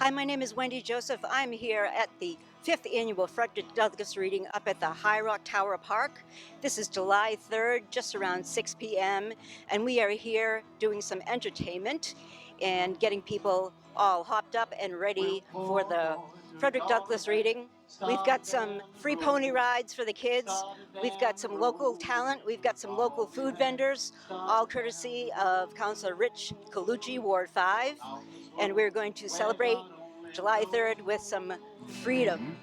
Hi, my name is Wendy Joseph. I'm here at the fifth annual Frederick Douglass reading up at the High Rock Tower Park. This is July 3rd, just around 6 p.m., and we are here doing some entertainment and getting people all hopped up and ready for the Frederick Douglass reading. We've got some free pony rides for the kids. We've got some local talent. We've got some local food vendors, all courtesy of Councilor Rich Colucci, Ward 5. And we're going to celebrate July 3rd with some freedom.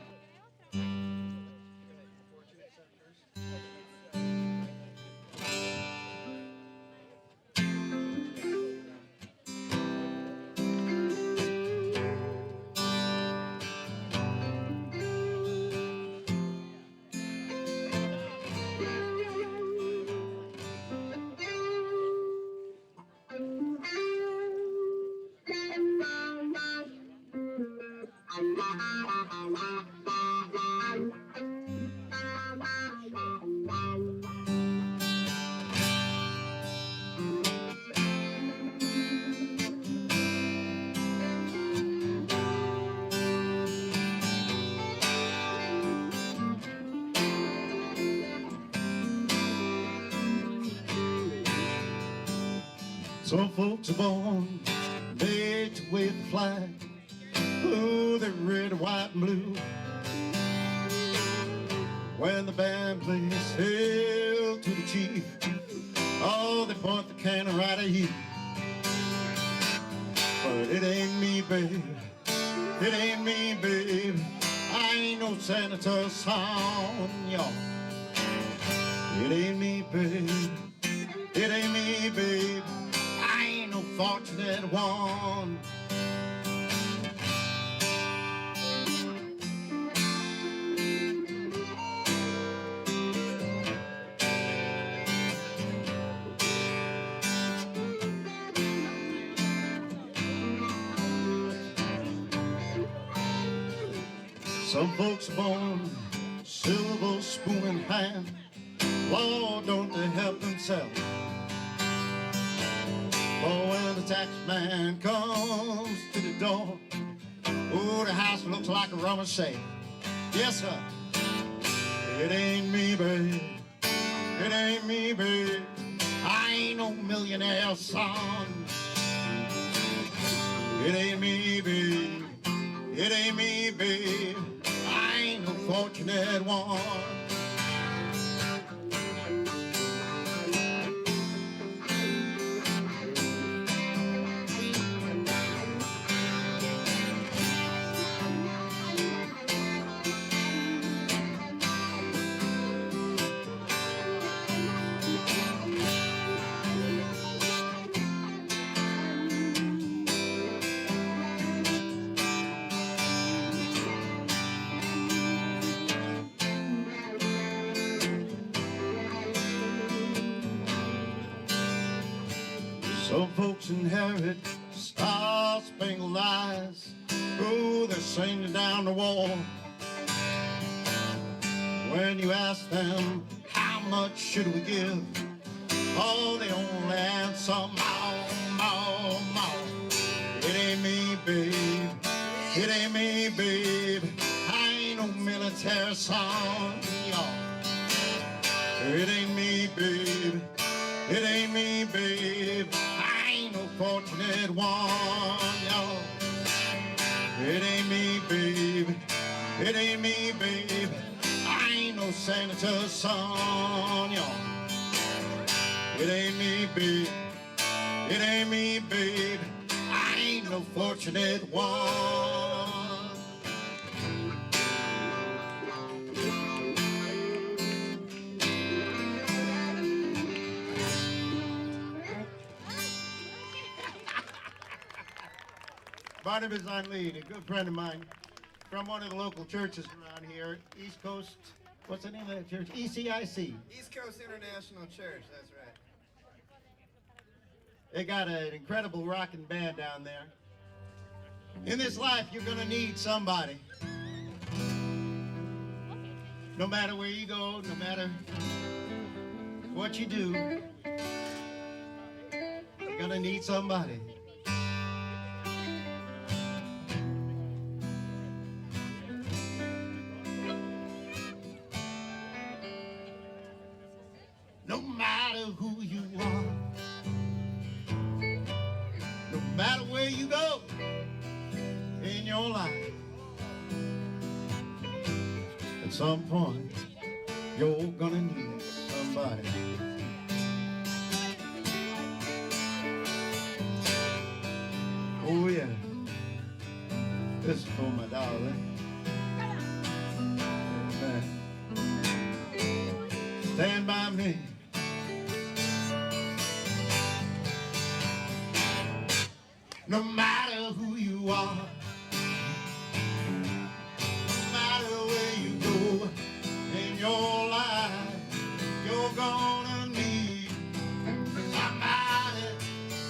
Some folks are born made to wave the flag. Oh, they're red, white, and blue. When the band plays hail to the chief, oh, they point the cannon right at you. But it ain't me, babe. It ain't me, babe. I ain't no senator's son, y'all. It ain't me, babe. It ain't me, babe. I ain't no fortunate one. Some folks are born silver spoon in hand. Lord, don't they help themselves? Oh, when the tax man comes to the door, oh, the house looks like a rummage safe. Yes, sir. It ain't me, babe. It ain't me, babe. I ain't no millionaire son. It ain't me, babe. It ain't me, babe. I ain't no fortunate one. Some folks inherit star-spangled lives. Oh, they're singing down the wall. When you ask them, how much should we give? Oh, they only answer, more, more. It ain't me, babe. It ain't me, babe. I ain't no military son, y'all. It ain't me, babe. It ain't me, babe. I ain't no fortunate one, y'all. It ain't me, babe. It ain't me, babe. I ain't no senator's son, y'all. It ain't me, babe. It ain't me, babe. I ain't no fortunate one. Barnabas Lead, a good friend of mine from one of the local churches around here, East Coast, what's the name of that church? ECIC. East Coast International Church, that's right. They got an incredible rocking band down there. In this life, you're gonna need somebody. No matter where you go, no matter what you do, you're gonna need somebody. your life, at some point, you're gonna need somebody. Oh yeah, this is for my darling. Amen. Stand by me. No matter who you are, no matter where you go in your life, you're gonna need somebody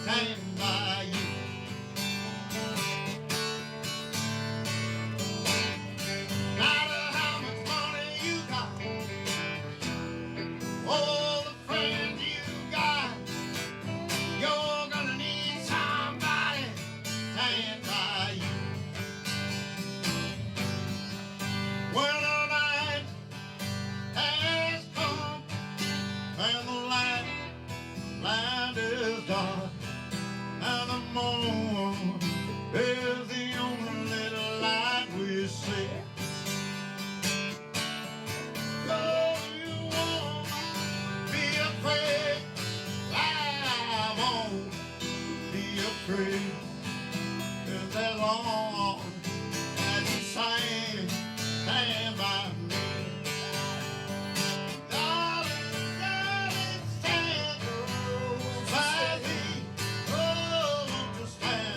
standing by you. No matter how much money you got, all the friends you got, you're gonna need somebody stand by you. When the night has come and the land is dark and the moon is the only light we see. Though you won't be afraid, I won't be afraid. Is that long as you stand by me. Darling, darling, stand by me. Oh, won't you stand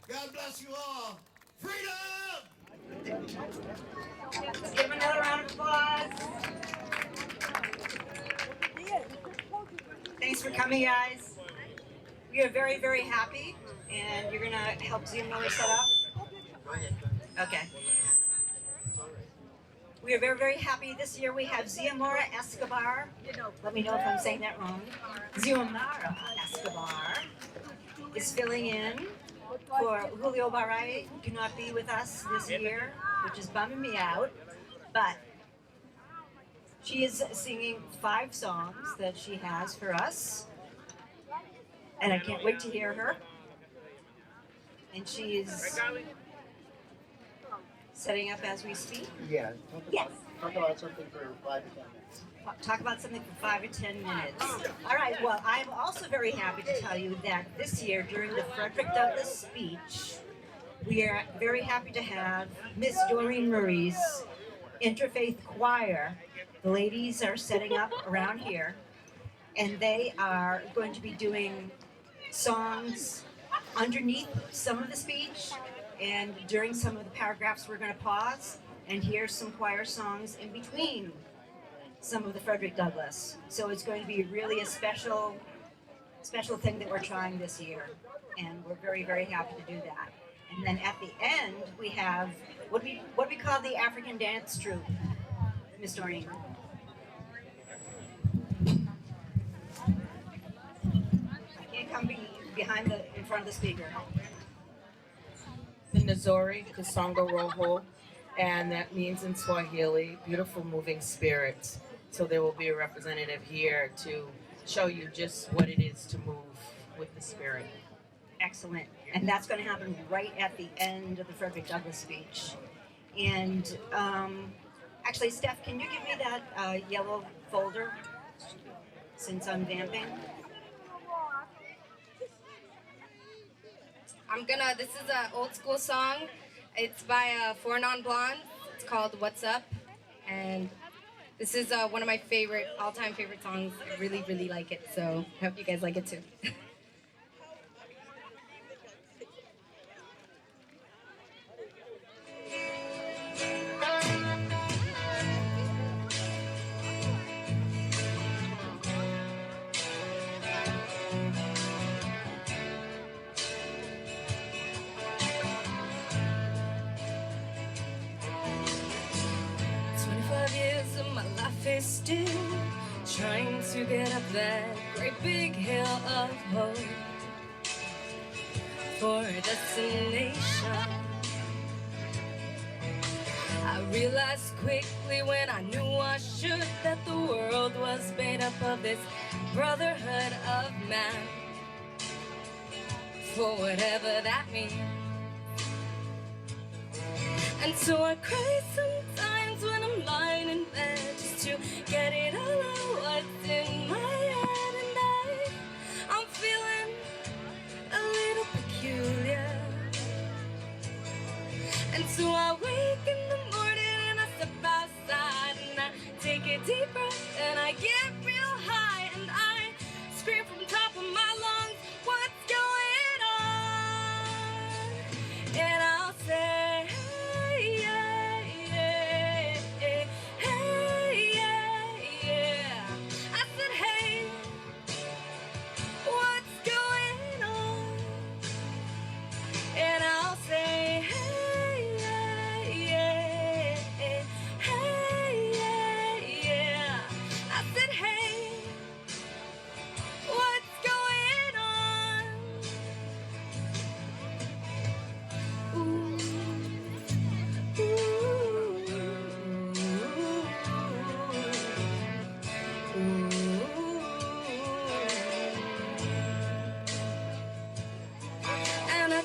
God bless you all. Freedom! Let's give him another round of applause. Thanks for coming, guys. We are very, very happy, and you're gonna help Ziamora set up. Okay. We are very, very happy. This year we have Ziamora Escobar. Let me know if I'm saying that wrong. Ziamora Escobar is filling in for Julio Baray, who cannot be with us this year, which is bumming me out. But she is singing 5 songs that she has for us, and I can't wait to hear her. And she is setting up as we speak. Yeah. Yes. Talk about something for 5 to 10 minutes. Talk about something for 5 or 10 minutes. All right, well, I'm also very happy to tell you that this year, during the Frederick Douglass speech, we are very happy to have Miss Doreen Murray's Interfaith Choir. The ladies are setting up around here, and they are going to be doing songs underneath some of the speech, and during some of the paragraphs we're going to pause and hear some choir songs in between some of the Frederick Douglass. So it's going to be really a special thing that we're trying this year, and we're very, very happy to do that. And then at the end we have what we call the African dance troupe, Miss Doreen. I can't come in front of the speaker. The Nzori Kusonga Roho, and that means in Swahili, beautiful moving spirits. So there will be a representative here to show you just what it is to move with the spirit. Excellent. And that's going to happen right at the end of the Frederick Douglass speech. And actually, Steph, can you give me that yellow folder since I'm vamping? This is an old school song. It's by Four Non Blondes. It's called What's Up. And this is one of my all-time favorite songs. I really, really like it. So I hope you guys like it too. 25 years of my life is still trying to get up that great big hill of hope for a destination. I realized quickly when I knew I should that the world was made up of this brotherhood of man, for whatever that means. And so I cry sometimes when I'm lying in bed just to get it all out what's in my head. And I'm feeling a little peculiar. And so I wake in the morning and I step outside and I take a deep breath and I get real high and I scream from the top of my lungs, what's going on? And I'll say, hey, yeah, yeah, yeah, hey, yeah, yeah. I said, hey, what's going on? And I'll say, hey, yeah, yeah, hey, yeah, yeah. I said, hey, what's going on? Ooh, ooh, and I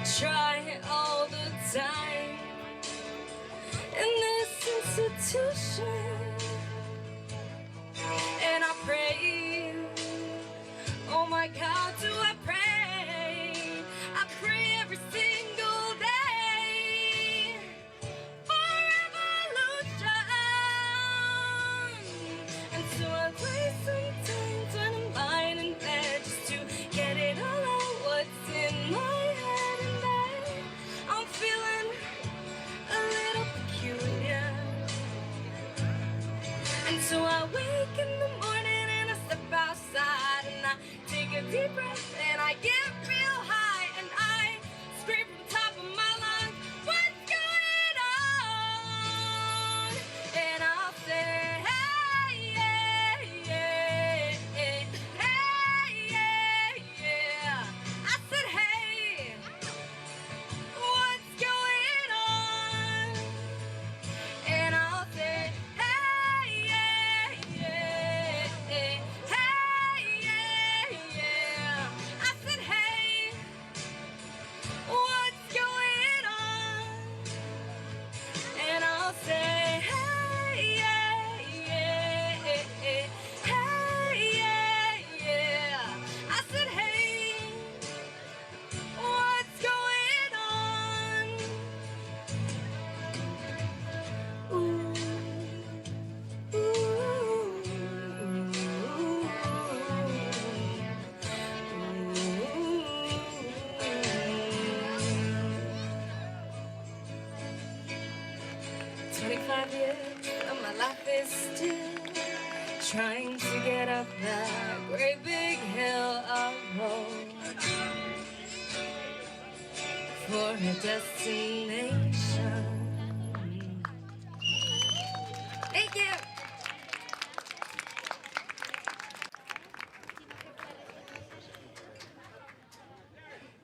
try all the time in this institution, and I pray, oh my God, do I pray every single day for revolution. And so I pray sometimes when I'm deep breath and I get real high and I scream from the top of my lungs, what's going on? And I'll say, hey, yeah, yeah, yeah, hey, yeah, yeah. I said, hey, what's going on? And I'll say, hey, yeah, yeah, yeah, hey, yeah, yeah. I said, hey, what's going on? And I'll say, hey, yeah, yeah, hey, yeah, yeah. I said, hey, what's going on? Ooh, ooh, ooh. 25 years of my life is still trying to get up that great big hill of hope for a destination. Thank you.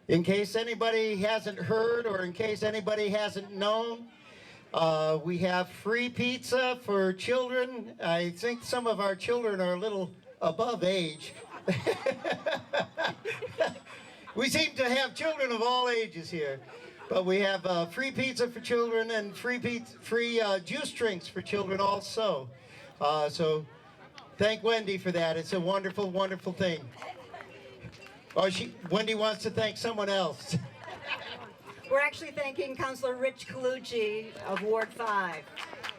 In case anybody hasn't heard or in case anybody hasn't known, we have free pizza for children. I think some of our children are a little above age. We seem to have children of all ages here. But we have free pizza for children and free juice drinks for children also. So thank Wendy for that. It's a wonderful, wonderful thing. Oh, Wendy wants to thank someone else. We're actually thanking Councilor Rich Colucci of Ward 5.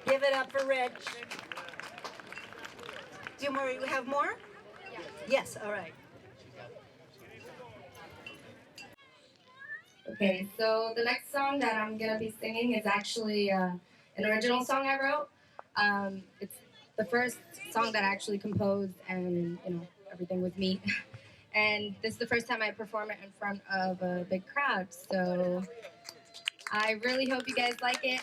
Give it up for Rich. Do you have more? Yes, all right. Okay, so the next song that I'm gonna be singing is actually an original song I wrote. It's the first song that I actually composed, and everything was me. And this is the first time I perform it in front of a big crowd. So I really hope you guys like it.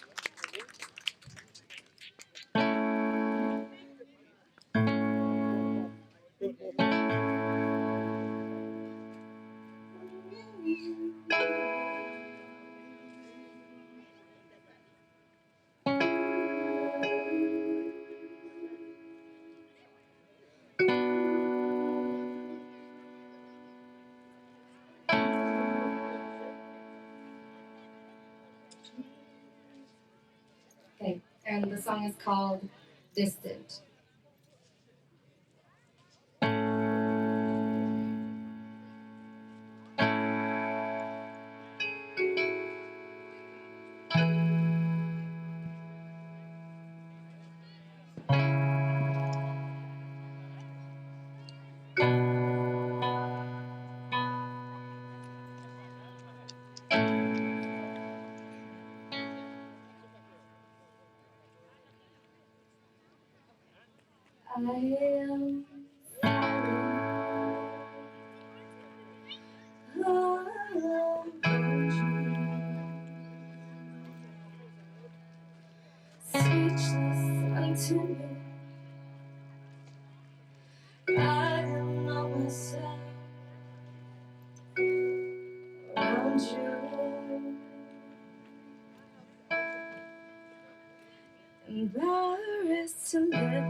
Okay, and the song is called Distant. I am speechless unto me. I don't know myself around you. Embarrassed to live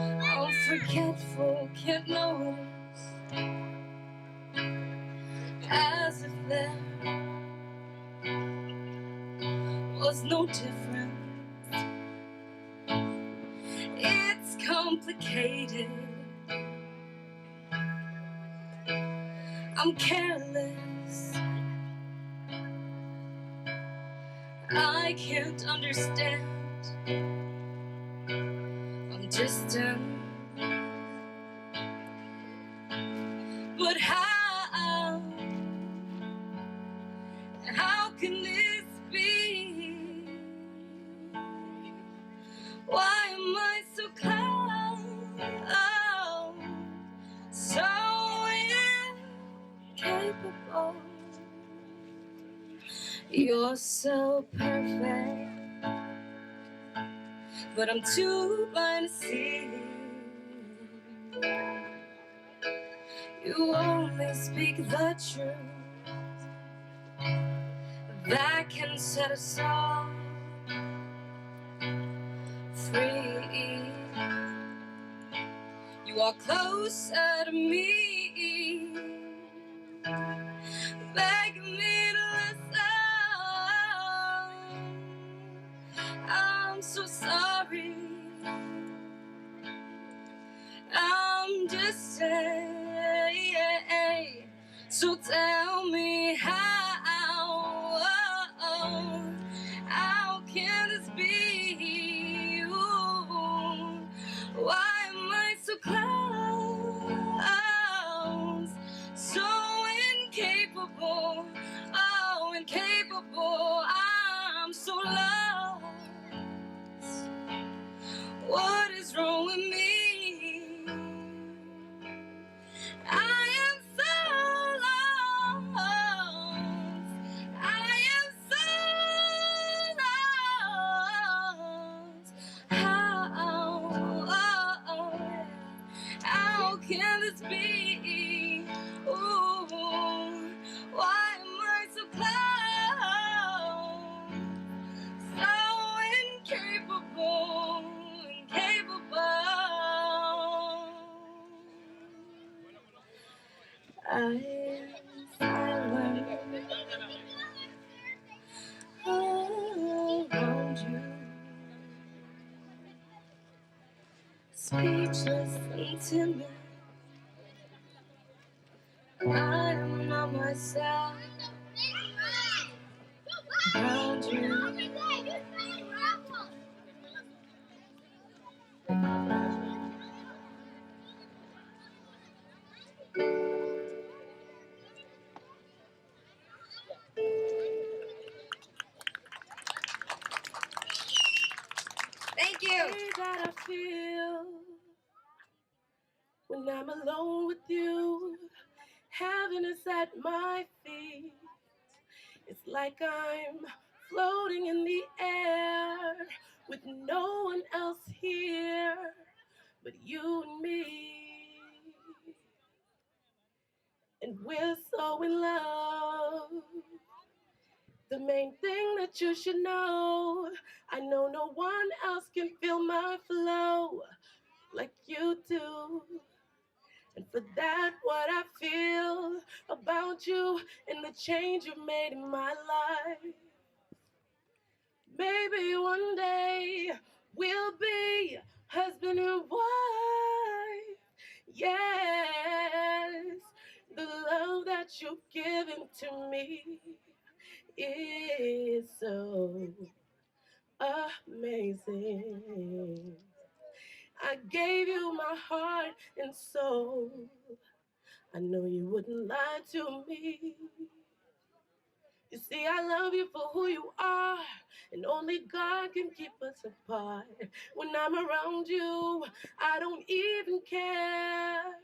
I'm forgetful, can't notice, as if there was no difference. It's complicated. I'm careless. I can't understand. I'm distant. But how can this be? Why am I so close? You're so perfect, but I'm too blind to see. You only speak the truth that can set us all free. You are closer to me, begging me to listen. I'm so sorry, I'm just saying. So tell me how can this be? Ooh, why am I so close, so incapable, oh incapable, I'm so lost. What is wrong with me? I am so lost. I am so lost. How can this be? Ooh, why am I so close? So incapable, incapable. I am silent around you, speechless and timid. I am not myself around you. Thank you. Way that I feel when I'm alone with you. Heaven is at my feet. It's like I'm floating in the air with no one else here but you and me. And we're so in love. The main thing that you should know, I know no one else can feel my flow like you do. And for that, what I feel about you and the change you made in my life. Maybe one day we'll be husband and wife. Yes, the love that you've given to me is so amazing. I gave you my heart and soul. I know you wouldn't lie to me. You see, I love you for who you are, and only God can keep us apart. When I'm around you, I don't even care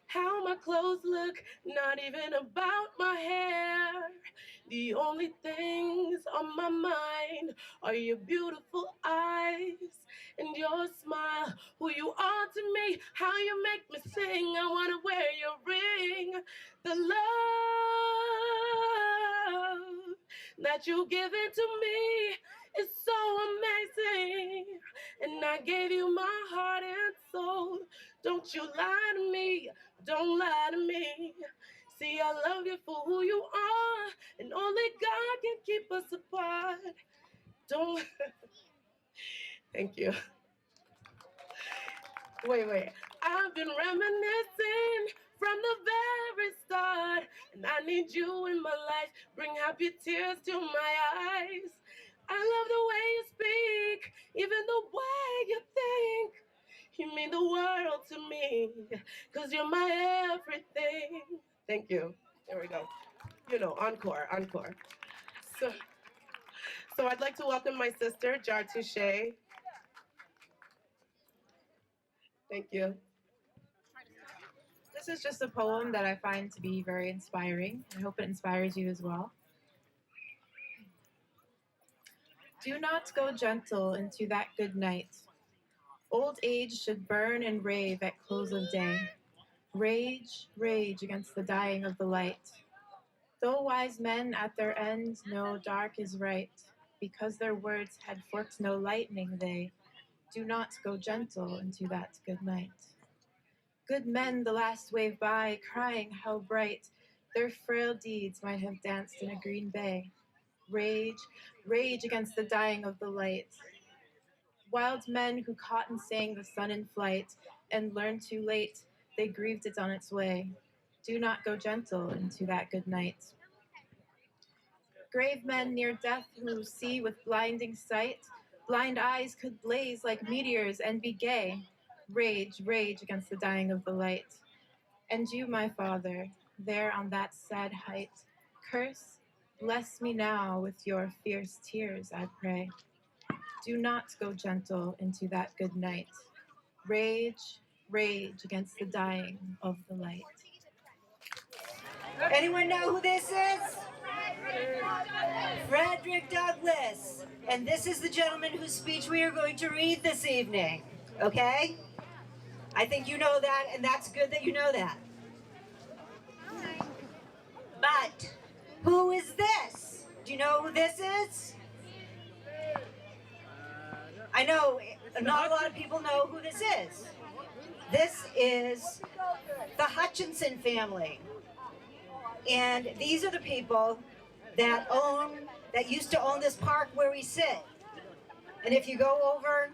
how my clothes look, not even about my hair. The only things on my mind are your beautiful eyes and your smile. Who you are to me, how you make me sing. I wanna wear your ring. The love that you give it to me is so amazing. And I gave you my heart and soul. Don't you lie to me. Don't lie to me. See, I love you for who you are, and only God can keep us apart. Don't. Thank you. Wait. I've been reminiscing from the very start, and I need you in my life. Bring happy tears to my eyes. I love the way you speak, even the way you think. You mean the world to me, 'cause you're my everything. Thank you. There we go. You know, encore. So, so I'd like to welcome my sister, Jar Touche. Thank you. This is just a poem that I find to be very inspiring. I hope it inspires you as well. Do not go gentle into that good night. Old age should burn and rave at close of day. Rage, rage against the dying of the light. Though wise men at their end know dark is right, because their words had forked no lightning, they do not go gentle into that good night. Good men the last wave by, crying how bright their frail deeds might have danced in a green bay. Rage, rage against the dying of the light. Wild men who caught and sang the sun in flight, and learned too late they grieved it on its way. Do not go gentle into that good night. Grave men near death who see with blinding sight, blind eyes could blaze like meteors and be gay. Rage, rage against the dying of the light. And you, my father, there on that sad height, curse, bless me now with your fierce tears, I pray. Do not go gentle into that good night. Rage, rage against the dying of the light. Anyone know who this is? Frederick Douglass. And this is the gentleman whose speech we are going to read this evening. Okay? I think you know that, and that's good that you know that. But who is this? Do you know who this is? I know not a lot of people know who this is. This is the Hutchinson family. And these are the people that used to own this park where we sit. And if you go over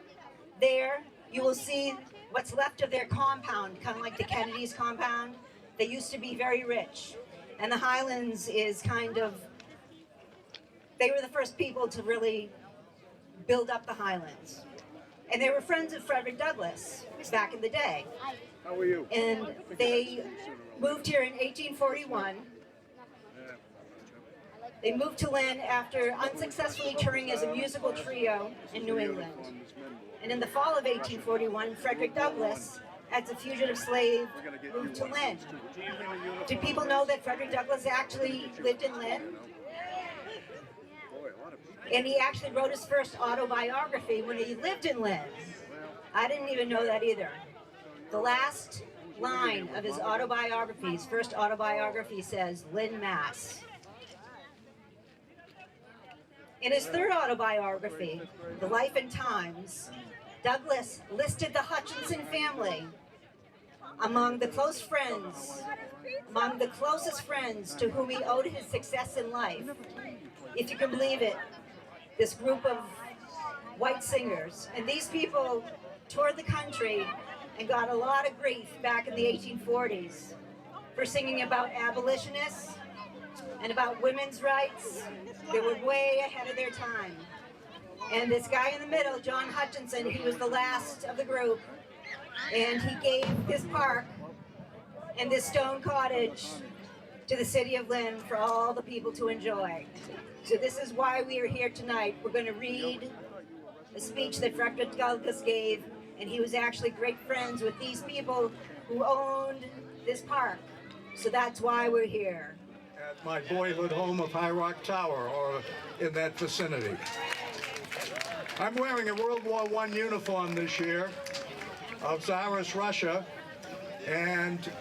there, you will see what's left of their compound, kind of like the Kennedy's compound. They used to be very rich. And the Highlands is kind of, they were the first people to really build up the Highlands. And they were friends of Frederick Douglass back in the day. How are you? And they moved here in 1841. They moved to Lynn after unsuccessfully touring as a musical trio in New England. And in the fall of 1841, Frederick Douglass, as a fugitive slave, moved to Lynn. Do people know that Frederick Douglass actually lived in Lynn? And he actually wrote his first autobiography when he lived in Lynn. I didn't even know that either. The last line of his autobiography, his first autobiography, says, Lynn, Mass. In his third autobiography, The Life and Times, Douglass listed the Hutchinson family among the closest friends to whom he owed his success in life. If you can believe it, this group of white singers, and these people toured the country and got a lot of grief back in the 1840s for singing about abolitionists and about women's rights. They were way ahead of their time. And this guy in the middle, John Hutchinson, he was the last of the group, and he gave this park and this stone cottage to the city of Lynn for all the people to enjoy. So this is why we are here tonight. We're going to read a speech that Frederick Douglass gave, and he was actually great friends with these people who owned this park. So that's why we're here. At my boyhood home of High Rock Tower, or in that vicinity. I'm wearing a World War I uniform this year of Tsarist Russia, and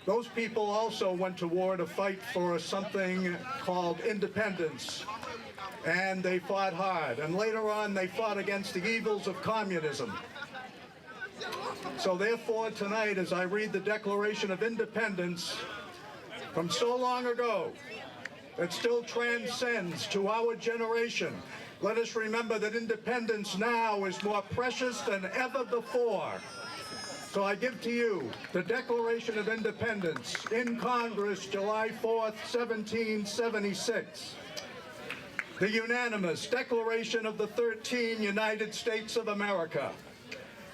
those people also went to war to fight for something called independence, and they fought hard, and later on they fought against the evils of communism. So therefore tonight, as I read the Declaration of Independence from so long ago, that still transcends to our generation, let us remember that independence now is more precious than ever before. So I give to you the Declaration of Independence in Congress, July 4th, 1776. The unanimous Declaration of the 13 United States of America.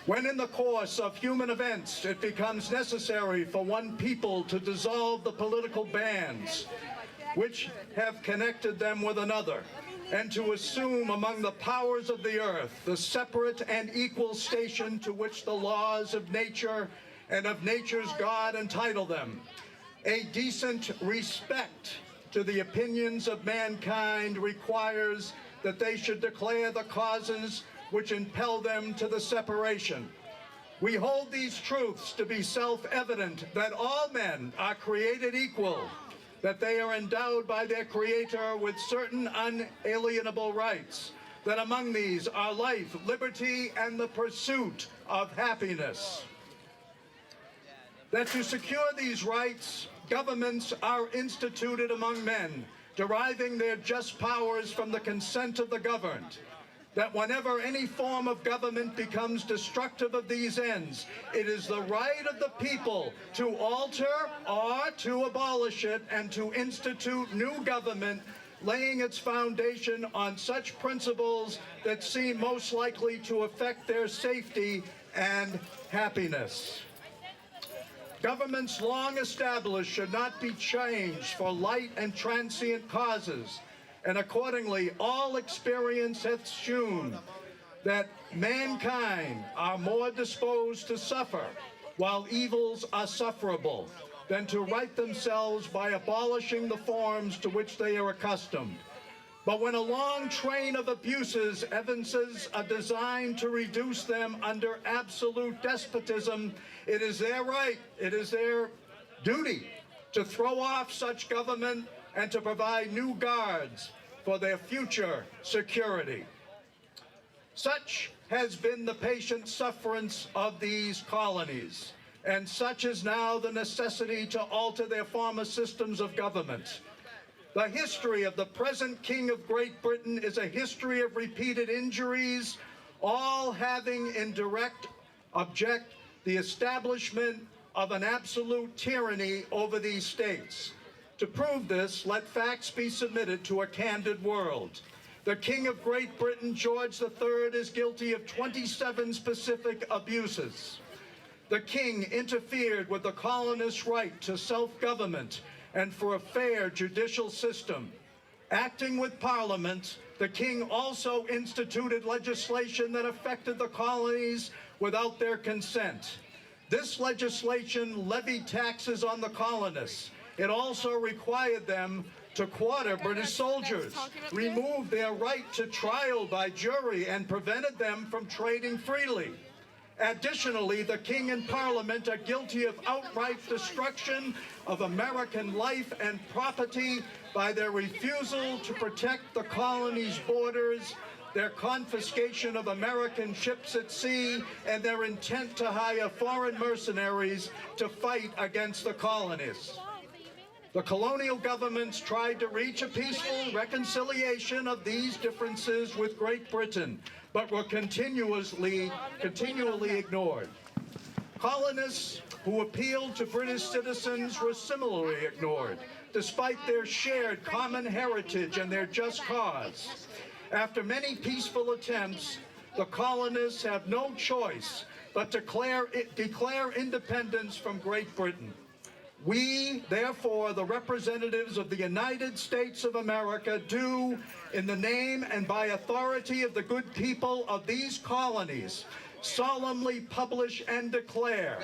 When in the course of human events it becomes necessary for one people to dissolve the political bands which have connected them with another, and to assume among the powers of the earth the separate and equal station to which the laws of nature and of nature's God entitle them, a decent respect to the opinions of mankind requires that they should declare the causes which impel them to the separation. We hold these truths to be self-evident, that all men are created equal, that they are endowed by their Creator with certain unalienable rights, that among these are life, liberty, and the pursuit of happiness. That to secure these rights, governments are instituted among men, deriving their just powers from the consent of the governed. That whenever any form of government becomes destructive of these ends, it is the right of the people to alter or to abolish it and to institute new government, laying its foundation on such principles that seem most likely to affect their safety and happiness. Governments long established should not be changed for light and transient causes, and accordingly all experience hath shewn that mankind are more disposed to suffer while evils are sufferable than to right themselves by abolishing the forms to which they are accustomed. But when a long train of abuses evinces a design to reduce them under absolute despotism, it is their right, it is their duty to throw off such government and to provide new guards for their future security. Such has been the patient sufferance of these colonies, and such is now the necessity to alter their former systems of government. The history of the present King of Great Britain is a history of repeated injuries, all having in direct object the establishment of an absolute tyranny over these states. To prove this, let facts be submitted to a candid world. The King of Great Britain, George III, is guilty of 27 specific abuses. The King interfered with the colonists' right to self-government and for a fair judicial system. Acting with Parliament, the King also instituted legislation that affected the colonies without their consent. This legislation levied taxes on the colonists. It also required them to quarter British soldiers, removed their right to trial by jury, and prevented them from trading freely. Additionally, the King and Parliament are guilty of outright destruction of American life and property by their refusal to protect the colony's borders, their confiscation of American ships at sea, and their intent to hire foreign mercenaries to fight against the colonists. The colonial governments tried to reach a peaceful reconciliation of these differences with Great Britain, but were continually ignored. Colonists who appealed to British citizens were similarly ignored, despite their shared common heritage and their just cause. After many peaceful attempts, the colonists have no choice but to declare independence from Great Britain. We, therefore, the representatives of the United States of America, do, in the name and by authority of the good people of these colonies, solemnly publish and declare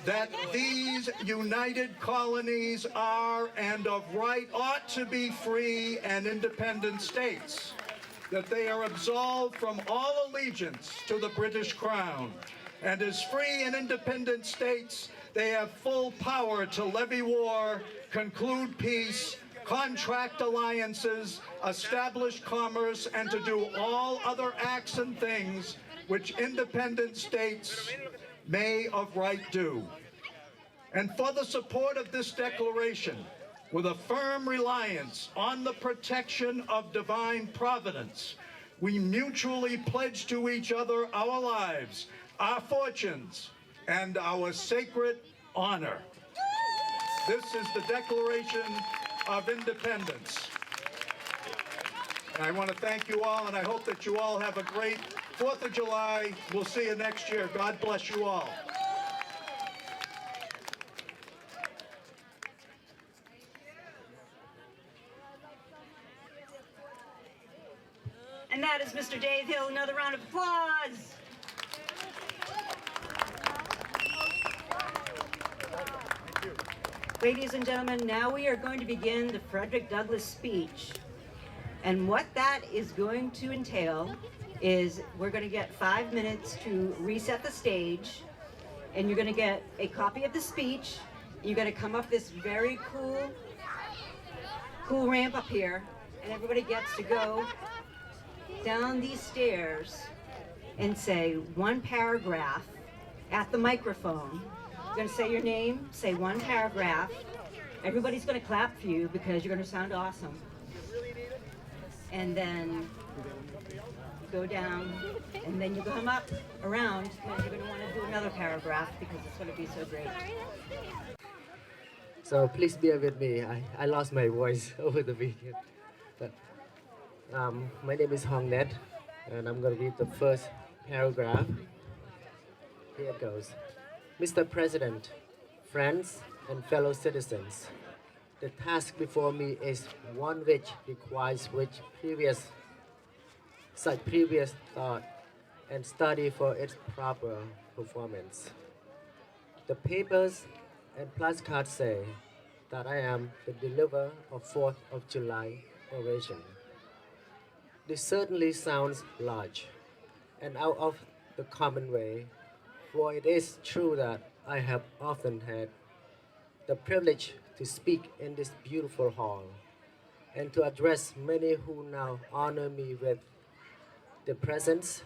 that these united colonies are and of right ought to be free and independent states, that they are absolved from all allegiance to the British Crown, and as free and independent states, they have full power to levy war, conclude peace, contract alliances, establish commerce, and to do all other acts and things which independent states may of right do. And for the support of this declaration, with a firm reliance on the protection of divine providence, we mutually pledge to each other our lives, our fortunes, and our sacred honor. This is the Declaration of Independence. And I want to thank you all, and I hope that you all have a great 4th of July. We'll see you next year. God bless you all. And that is Mr. Dave Hill. Another round of applause. Ladies and gentlemen, now we are going to begin the Frederick Douglass speech. And what that is going to entail is we're going to get 5 minutes to reset the stage, and you're going to get a copy of the speech. You're going to come up this very cool ramp up here, and everybody gets to go down these stairs and say one paragraph at the microphone. You're going to say your name, say one paragraph. Everybody's going to clap for you because you're going to sound awesome. And then go down, and then you come up around because you're going to want to do another paragraph because it's going to be so great. So please bear with me. I lost my voice over the weekend. But my name is Hong Net, and I'm going to read the first paragraph. Here it goes. Mr. President, friends, and fellow citizens, the task before me is one which requires such previous thought and study for its proper performance. The papers and placards say that I am the deliverer of 4th of July oration. This certainly sounds large and out of the common way, for it is true that I have often had the privilege to speak in this beautiful hall and to address many who now honor me with their presence.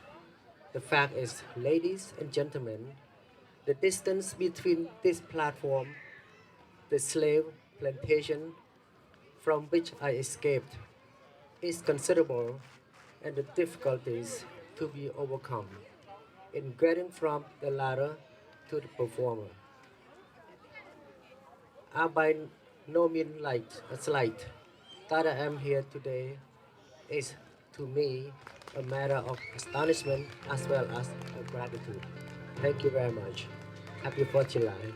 The fact is, ladies and gentlemen, the distance between this platform, the slave plantation from which I escaped, is considerable, and the difficulties to be overcome in getting from the latter to the performer are by no means slight. That I am here today is to me a matter of astonishment as well as of gratitude. Thank you very much. Happy 4th of July.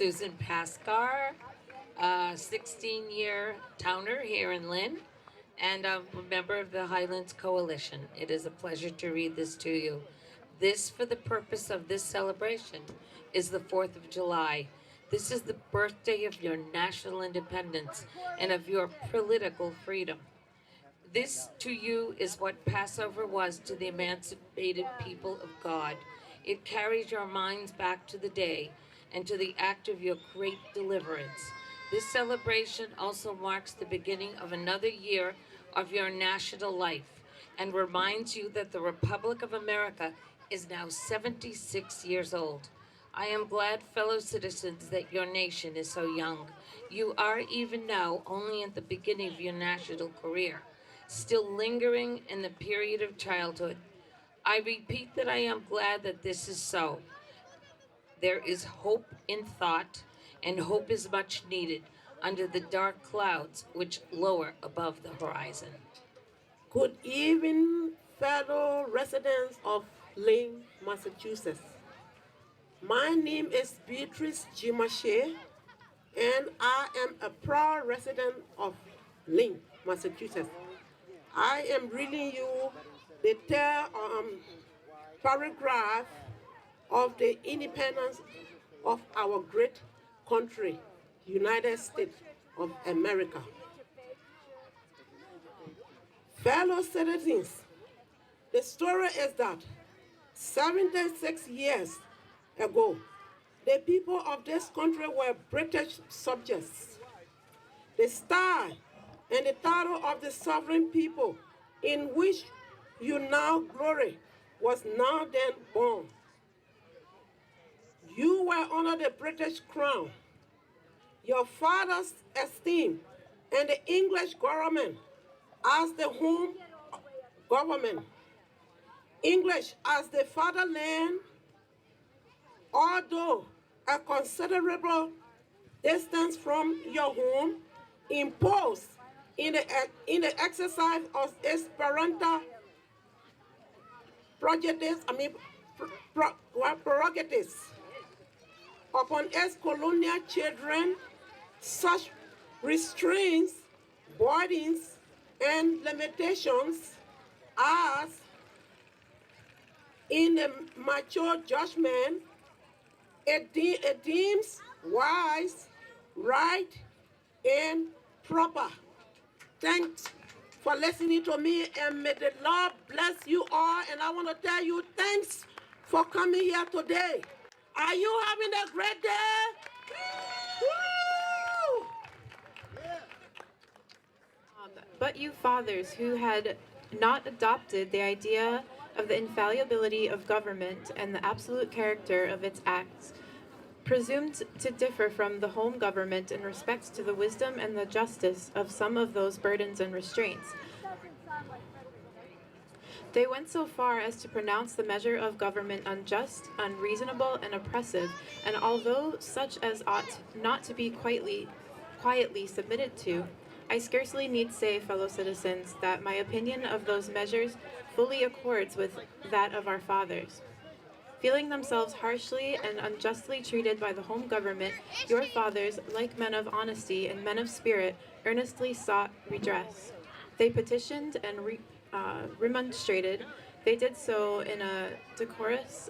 Susan Pascar, a 16-year towner here in Lynn, and I'm a member of the Highlands Coalition. It is a pleasure to read this to you. This, for the purpose of this celebration, is the 4th of July. This is the birthday of your national independence and of your political freedom. This to you is what Passover was to the emancipated people of God. It carries your minds back to the day and to the act of your great deliverance. This celebration also marks the beginning of another year of your national life and reminds you that the Republic of America is now 76 years old. I am glad, fellow citizens, that your nation is so young. You are even now only at the beginning of your national career, still lingering in the period of childhood. I repeat that I am glad that this is so. There is hope in thought, and hope is much needed under the dark clouds which lower above the horizon. Good evening, fellow residents of Lynn, Massachusetts. My name is Beatrice Gimache, and I am a proud resident of Lynn, Massachusetts. I am reading you the third paragraph of the independence of our great country, United States of America. Fellow citizens, the story is that 76 years ago, the people of this country were British subjects. The star and the title of the sovereign people in which you now glory was now then born. You were under the British crown. Your father's esteem and the English government as the home government, English as the fatherland, although a considerable distance from your home, imposed in the exercise of its parental prerogatives upon its colonial children, such restraints, burdens, and limitations as, in the mature judgment, it deems wise, right, and proper. Thanks for listening to me, and may the Lord bless you all. And I want to tell you thanks for coming here today. Are you having a great day? Woo! But you fathers who had not adopted the idea of the infallibility of government and the absolute character of its acts, presumed to differ from the home government in respect to the wisdom and the justice of some of those burdens and restraints. They went so far as to pronounce the measure of government unjust, unreasonable, and oppressive, and although such as ought not to be quietly submitted to, I scarcely need say, fellow citizens, that my opinion of those measures fully accords with that of our fathers. Feeling themselves harshly and unjustly treated by the home government, your fathers, like men of honesty and men of spirit, earnestly sought redress. They petitioned and remonstrated. They did so in a decorous,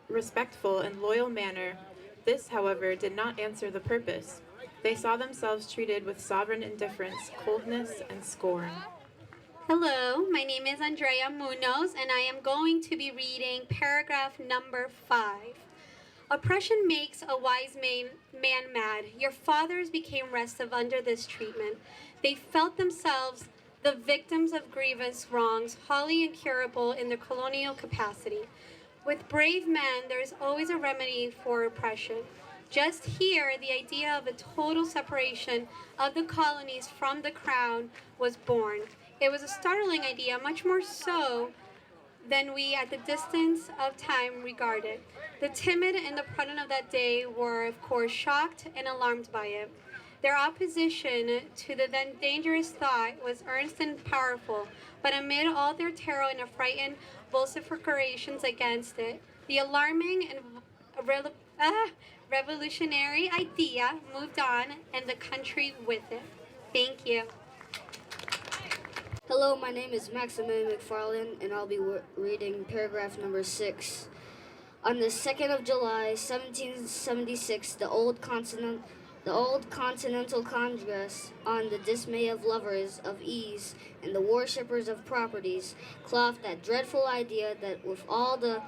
respectful, and loyal manner. This, however, did not answer the purpose. They saw themselves treated with sovereign indifference, coldness, and scorn. Hello, my name is Andrea Munoz, and I am going to be reading paragraph number 5. Oppression makes a wise man mad. Your fathers became restive under this treatment. They felt themselves the victims of grievous wrongs, wholly incurable in their colonial capacity. With brave men, there is always a remedy for oppression. Just here, the idea of a total separation of the colonies from the crown was born. It was a startling idea, much more so than we at the distance of time regarded. The timid and the prudent of that day were, of course, shocked and alarmed by it. Their opposition to the then dangerous thought was earnest and powerful, but amid all their terror and affrighted vociferations against it, the alarming and A revolutionary idea moved on and the country with it. Thank you. Hello, my name is Maximilian McFarland, and I'll be reading paragraph number 6. On the 2nd of July, 1776, the old Continental Congress, on the dismay of lovers of ease and the worshippers of properties, quaffed that dreadful idea that with all the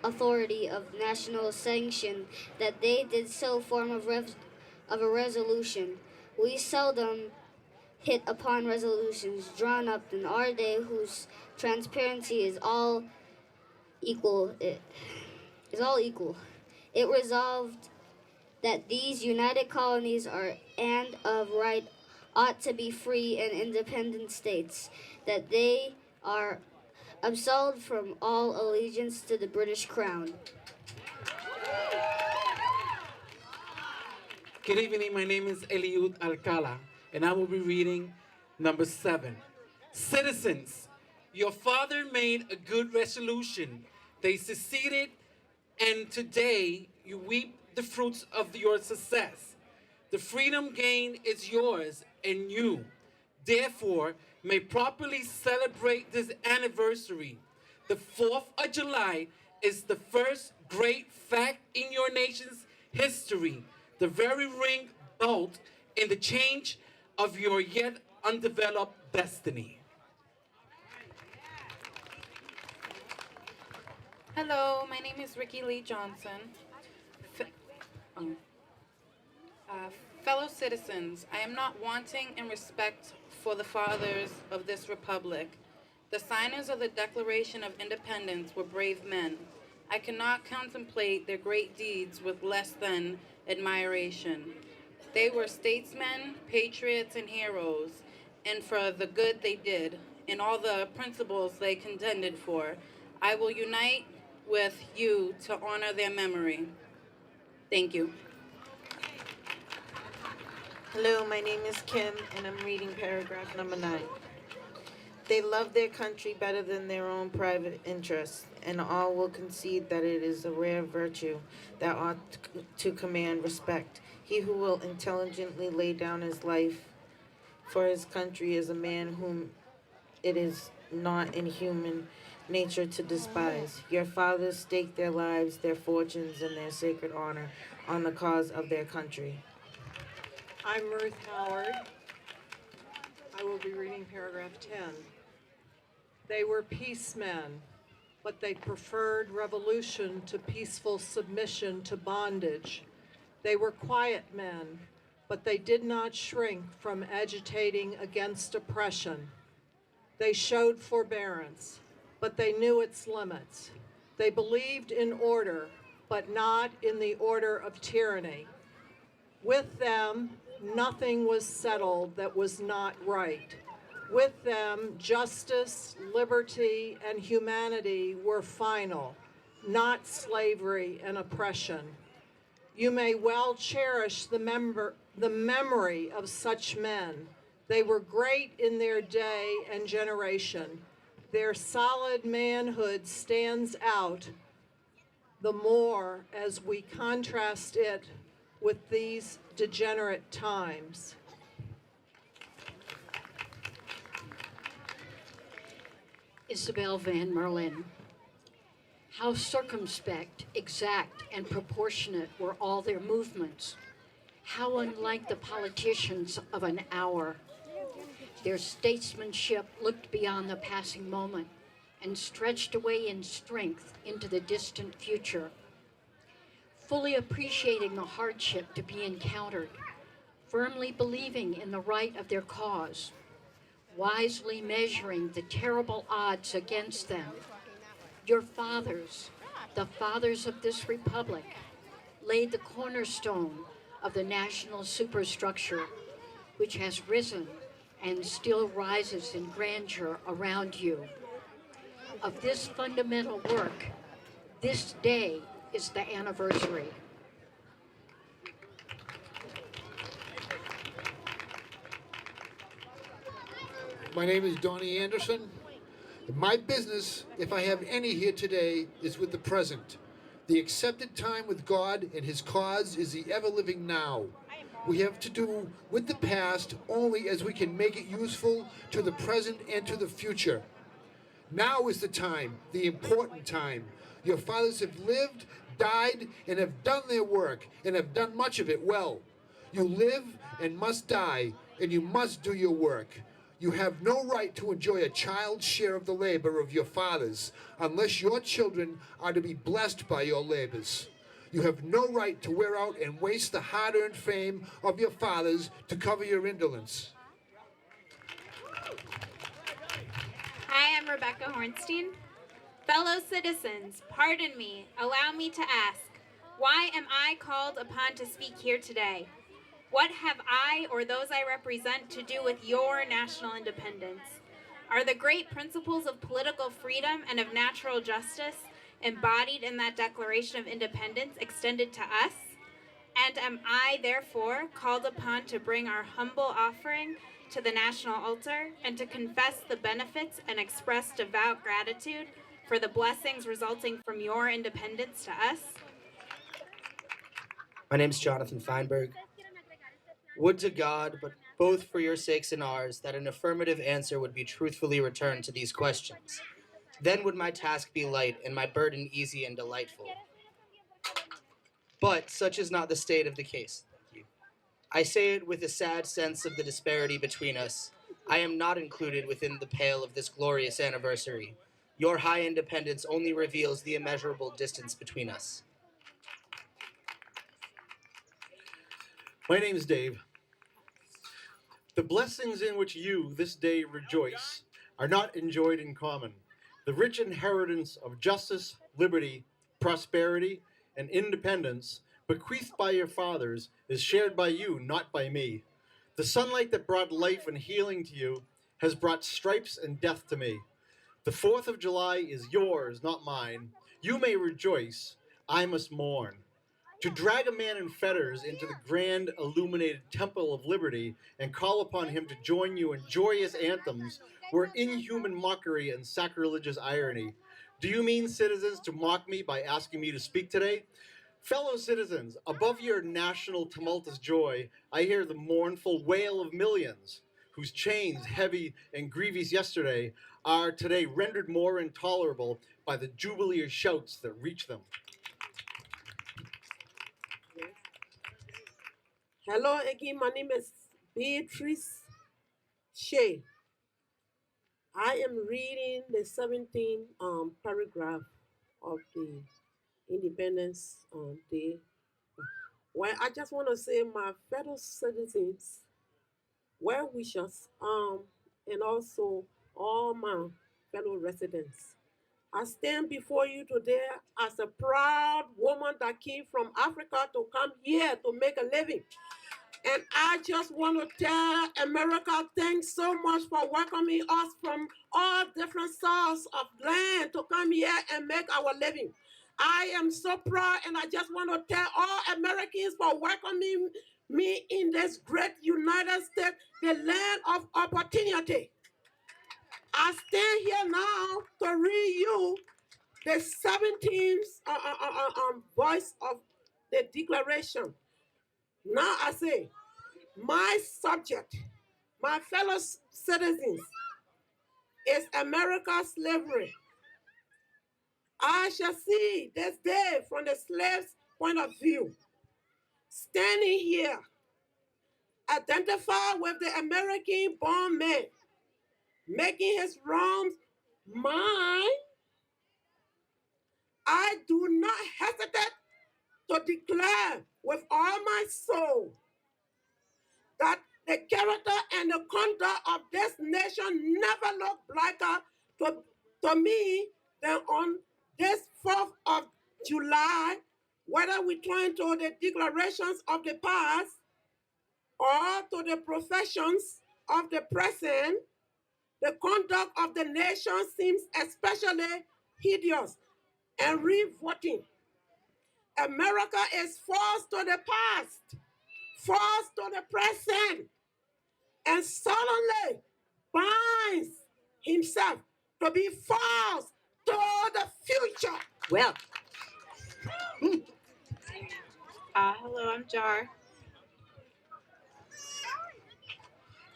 authority of national sanction, that they did so form of a resolution. We seldom hit upon resolutions drawn up in our day whose transparency is all equal. It resolved that these united colonies are and of right ought to be free and independent states, that they are absolved from all allegiance to the British Crown. Good evening, my name is Eliud Alcala, and I will be reading number 7. Citizens, your father made a good resolution. They succeeded, and today you reap the fruits of your success. The freedom gained is yours, and you, therefore, may properly celebrate this anniversary. The 4th of July is the first great fact in your nation's history, the very ring bolt in the change of your yet undeveloped destiny. Hello, my name is Ricky Lee Johnson. Fellow citizens, I am not wanting in respect for the fathers of this republic. The signers of the Declaration of Independence were brave men. I cannot contemplate their great deeds with less than admiration. They were statesmen, patriots, and heroes, and for the good they did, and all the principles they contended for, I will unite with you to honor their memory. Thank you. Hello, my name is Kim, and I'm reading paragraph number 9. They love their country better than their own private interests, and all will concede that it is a rare virtue that ought to command respect. He who will intelligently lay down his life for his country is a man whom it is not in human nature to despise. Your fathers staked their lives, their fortunes, and their sacred honor on the cause of their country. I'm Ruth Howard. I will be reading paragraph 10. They were peacemen, but they preferred revolution to peaceful submission to bondage. They were quiet men, but they did not shrink from agitating against oppression. They showed forbearance, but they knew its limits. They believed in order, but not in the order of tyranny. With them, nothing was settled that was not right. With them, justice, liberty, and humanity were final, not slavery and oppression. You may well cherish the memory of such men. They were great in their day and generation. Their solid manhood stands out the more as we contrast it with these degenerate times. Isabel Van Merlin. How circumspect, exact, and proportionate were all their movements. How unlike the politicians of an hour. Their statesmanship looked beyond the passing moment and stretched away in strength into the distant future. Fully appreciating the hardship to be encountered, firmly believing in the right of their cause, wisely measuring the terrible odds against them. Your fathers, the fathers of this republic, laid the cornerstone of the national superstructure, which has risen and still rises in grandeur around you. Of this fundamental work, this day is the anniversary. My name is Donnie Anderson. My business, if I have any here today, is with the present. The accepted time with God and his cause is the ever-living now. We have to do with the past only as we can make it useful to the present and to the future. Now is the time, the important time. Your fathers have lived, died, and have done their work, and have done much of it well. You live and must die, and you must do your work. You have no right to enjoy a child's share of the labor of your fathers, unless your children are to be blessed by your labors. You have no right to wear out and waste the hard-earned fame of your fathers to cover your indolence. Hi, I'm Rebecca Hornstein. Fellow citizens, pardon me, allow me to ask, why am I called upon to speak here today? What have I or those I represent to do with your national independence? Are the great principles of political freedom and of natural justice embodied in that Declaration of Independence extended to us? And am I, therefore, called upon to bring our humble offering to the national altar and to confess the benefits and express devout gratitude for the blessings resulting from your independence to us? My name is Jonathan Feinberg. Would to God, but both for your sakes and ours, that an affirmative answer would be truthfully returned to these questions. Then would my task be light and my burden easy and delightful. But such is not the state of the case. I say it with a sad sense of the disparity between us. I am not included within the pale of this glorious anniversary. Your high independence only reveals the immeasurable distance between us. My name is Dave. The blessings in which you this day rejoice are not enjoyed in common. The rich inheritance of justice, liberty, prosperity, and independence bequeathed by your fathers is shared by you, not by me. The sunlight that brought life and healing to you has brought stripes and death to me. The 4th of July is yours, not mine. You may rejoice, I must mourn. To drag a man in fetters into the grand illuminated temple of liberty and call upon him to join you in joyous anthems were inhuman mockery and sacrilegious irony. Do you mean, citizens, to mock me by asking me to speak today? Fellow citizens, above your national tumultuous joy, I hear the mournful wail of millions, whose chains, heavy and grievous yesterday, are today rendered more intolerable by the jubilee shouts that reach them. Hello again, my name is Beatrice Shea. I am reading the 17th paragraph of the Independence Day. Well, I just want to say, my fellow citizens, well wishers, and also all my fellow residents. I stand before you today as a proud woman that came from Africa to come here to make a living. And I just want to tell America, thanks so much for welcoming us from all different sorts of land to come here and make our living. I am so proud, and I just want to tell all Americans for welcoming me in this great United States, the land of opportunity. I stand here now to read you the 17th voice of the Declaration. Now I say, my subject, my fellow citizens, is America's slavery. I shall see this day from the slave's point of view. Standing here, identify with the American-born man, making his wrongs mine. I do not hesitate to declare with all my soul that the character and the conduct of this nation never look blacker to me than on this 4th of July, whether we turn to the declarations of the past or to the professions of the present. The conduct of the nation seems especially hideous and revolting. America is false to the past, false to the present, and solemnly binds himself to be false to the future. Well, Hello, I'm Jar.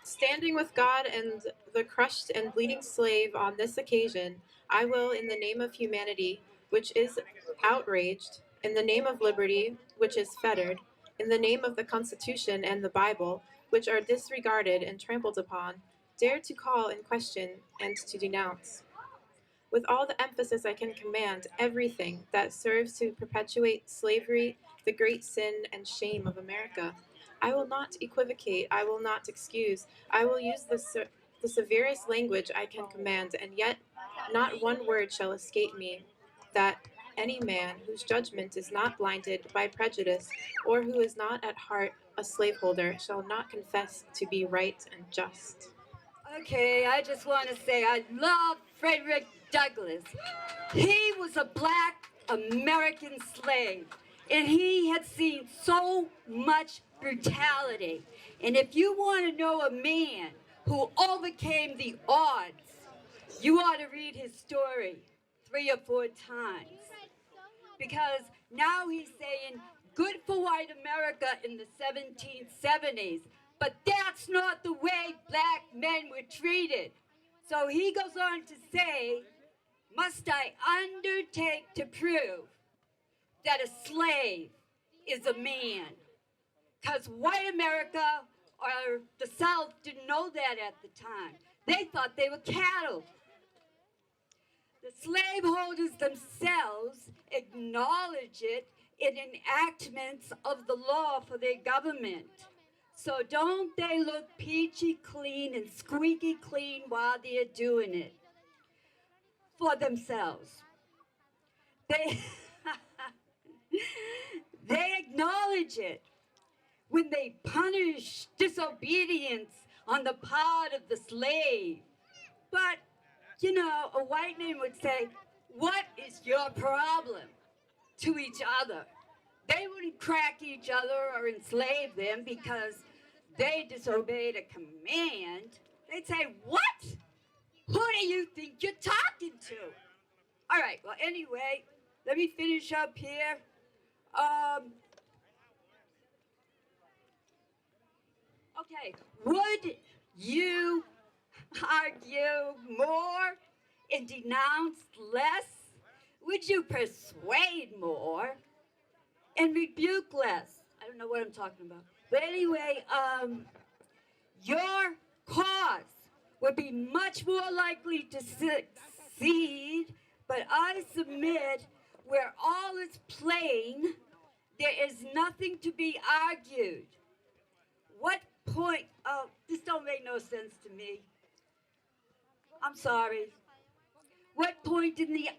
Standing with God and the crushed and bleeding slave on this occasion, I will, in the name of humanity, which is outraged, in the name of liberty, which is fettered, in the name of the Constitution and the Bible, which are disregarded and trampled upon, dare to call in question and to denounce. With all the emphasis I can command, everything that serves to perpetuate slavery, the great sin and shame of America. I will not equivocate, I will not excuse, I will use the severest language I can command, and yet not one word shall escape me that any man whose judgment is not blinded by prejudice, or who is not at heart a slaveholder, shall not confess to be right and just. Okay, I just want to say I love Frederick Douglass. He was a black American slave, and he had seen so much brutality. And if you want to know a man who overcame the odds, you ought to read his story 3 or 4 times. Because now he's saying, good for white America in the 1770s, but that's not the way black men were treated. So he goes on to say, must I undertake to prove that a slave is a man? Because white America or the South didn't know that at the time. They thought they were cattle. The slaveholders themselves acknowledge it in enactments of the law for their government. So don't they look peachy clean and squeaky clean while they're doing it for themselves? They, they acknowledge it when they punish disobedience on the part of the slave. But, you know, a white man would say, what is your problem to each other? They wouldn't crack each other or enslave them because they disobeyed a command. They'd say, what? Who do you think you're talking to? All right, well, anyway, let me finish up here. Okay, would you argue more and denounce less? Would you persuade more and rebuke less? I don't know what I'm talking about. But anyway, your cause would be much more likely to succeed, but I submit where all is plain, there is nothing to be argued. What point? Oh, this don't make no sense to me. I'm sorry. What point in the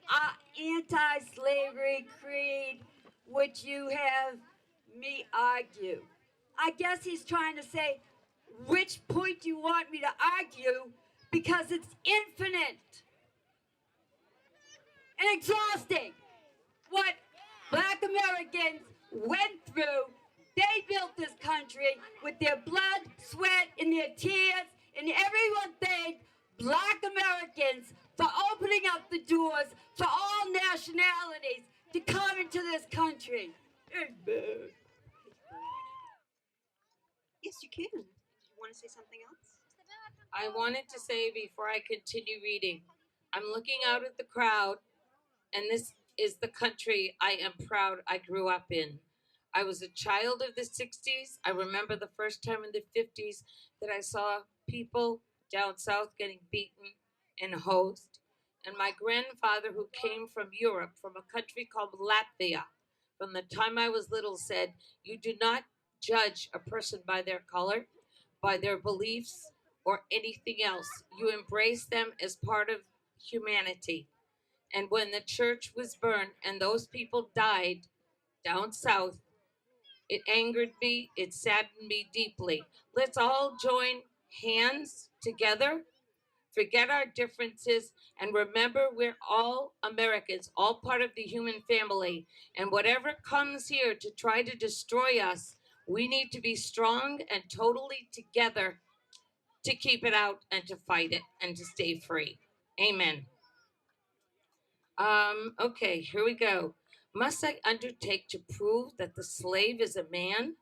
anti-slavery creed would you have me argue? I guess he's trying to say, which point do you want me to argue? Because it's infinite and exhausting. What black Americans went through, they built this country with their blood, sweat, and their tears, and everyone thanked black Americans for opening up the doors for all nationalities to come into this country. Amen. Yes, you can. You want to say something else? I wanted to say before I continue reading, I'm looking out at the crowd, and this is the country I am proud I grew up in. I was a child of the 60s. I remember the first time in the 50s that I saw people down south getting beaten and hosed. And my grandfather, who came from Europe, from a country called Latvia, from the time I was little, said, you do not judge a person by their color, by their beliefs, or anything else. You embrace them as part of humanity. And when the church was burned and those people died down south, it angered me, it saddened me deeply. Let's all join hands together, forget our differences, and remember we're all Americans, all part of the human family. And whatever comes here to try to destroy us, we need to be strong and totally together to keep it out and to fight it and to stay free. Amen. Okay, here we go. Must I undertake to prove that the slave is a man?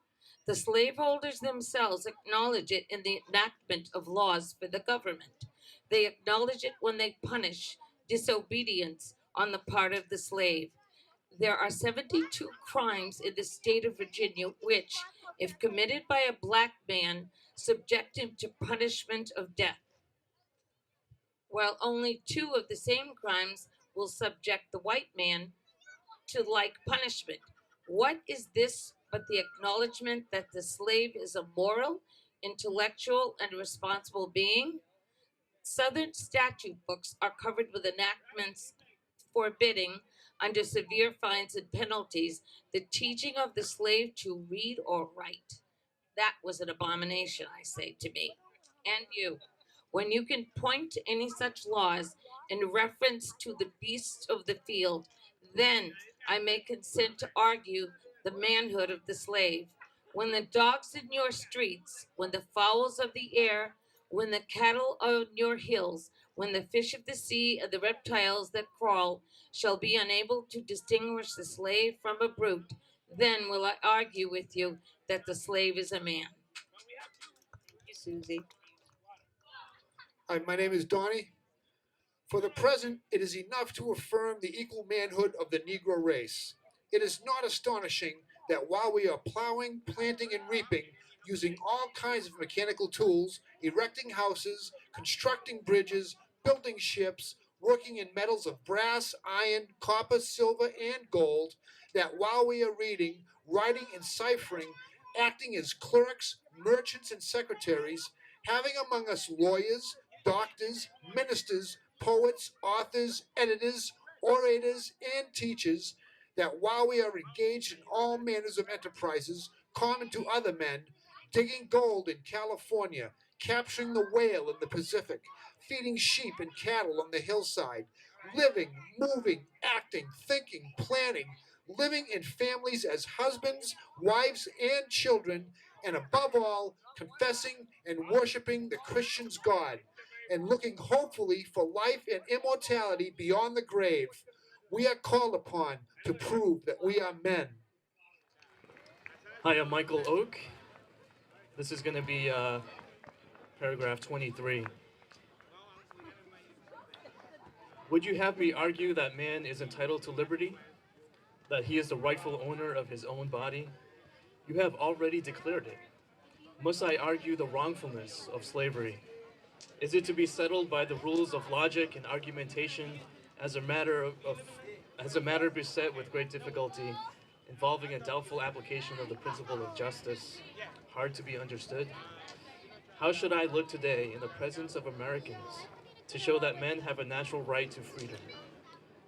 The slaveholders themselves acknowledge it in the enactment of laws for the government. They acknowledge it when they punish disobedience on the part of the slave. There are 72 crimes in the state of Virginia which, if committed by a black man, subject him to punishment of death, while only 2 of the same crimes will subject the white man to like punishment. What is this but the acknowledgement that the slave is a moral, intellectual, and responsible being? Southern statute books are covered with enactments forbidding, under severe fines and penalties, the teaching of the slave to read or write. That was an abomination, I say to me. And you, when you can point to any such laws in reference to the beasts of the field, then I may consent to argue the manhood of the slave. When the dogs in your streets, when the fowls of the air, when the cattle on your hills, when the fish of the sea and the reptiles that crawl shall be unable to distinguish the slave from a brute, then will I argue with you that the slave is a man. Susie. Hi, my name is Donnie. For the present, it is enough to affirm the equal manhood of the Negro race. It is not astonishing that while we are plowing, planting, and reaping, using all kinds of mechanical tools, erecting houses, constructing bridges, building ships, working in metals of brass, iron, copper, silver, and gold, that while we are reading, writing, and ciphering, acting as clerks, merchants, and secretaries, having among us lawyers, doctors, ministers, poets, authors, editors, orators, and teachers, that while we are engaged in all manners of enterprises common to other men, digging gold in California, capturing the whale in the Pacific, feeding sheep and cattle on the hillside, living, moving, acting, thinking, planning, living in families as husbands, wives, and children, and above all, confessing and worshiping the Christian's God, and looking hopefully for life and immortality beyond the grave, we are called upon to prove that we are men. Hi, I'm Michael Oak. This is going to be paragraph 23. Would you have me argue that man is entitled to liberty? That he is the rightful owner of his own body? You have already declared it. Must I argue the wrongfulness of slavery? Is it to be settled by the rules of logic and argumentation as a matter beset with great difficulty, involving a doubtful application of the principle of justice, hard to be understood? How should I look today in the presence of Americans to show that men have a natural right to freedom?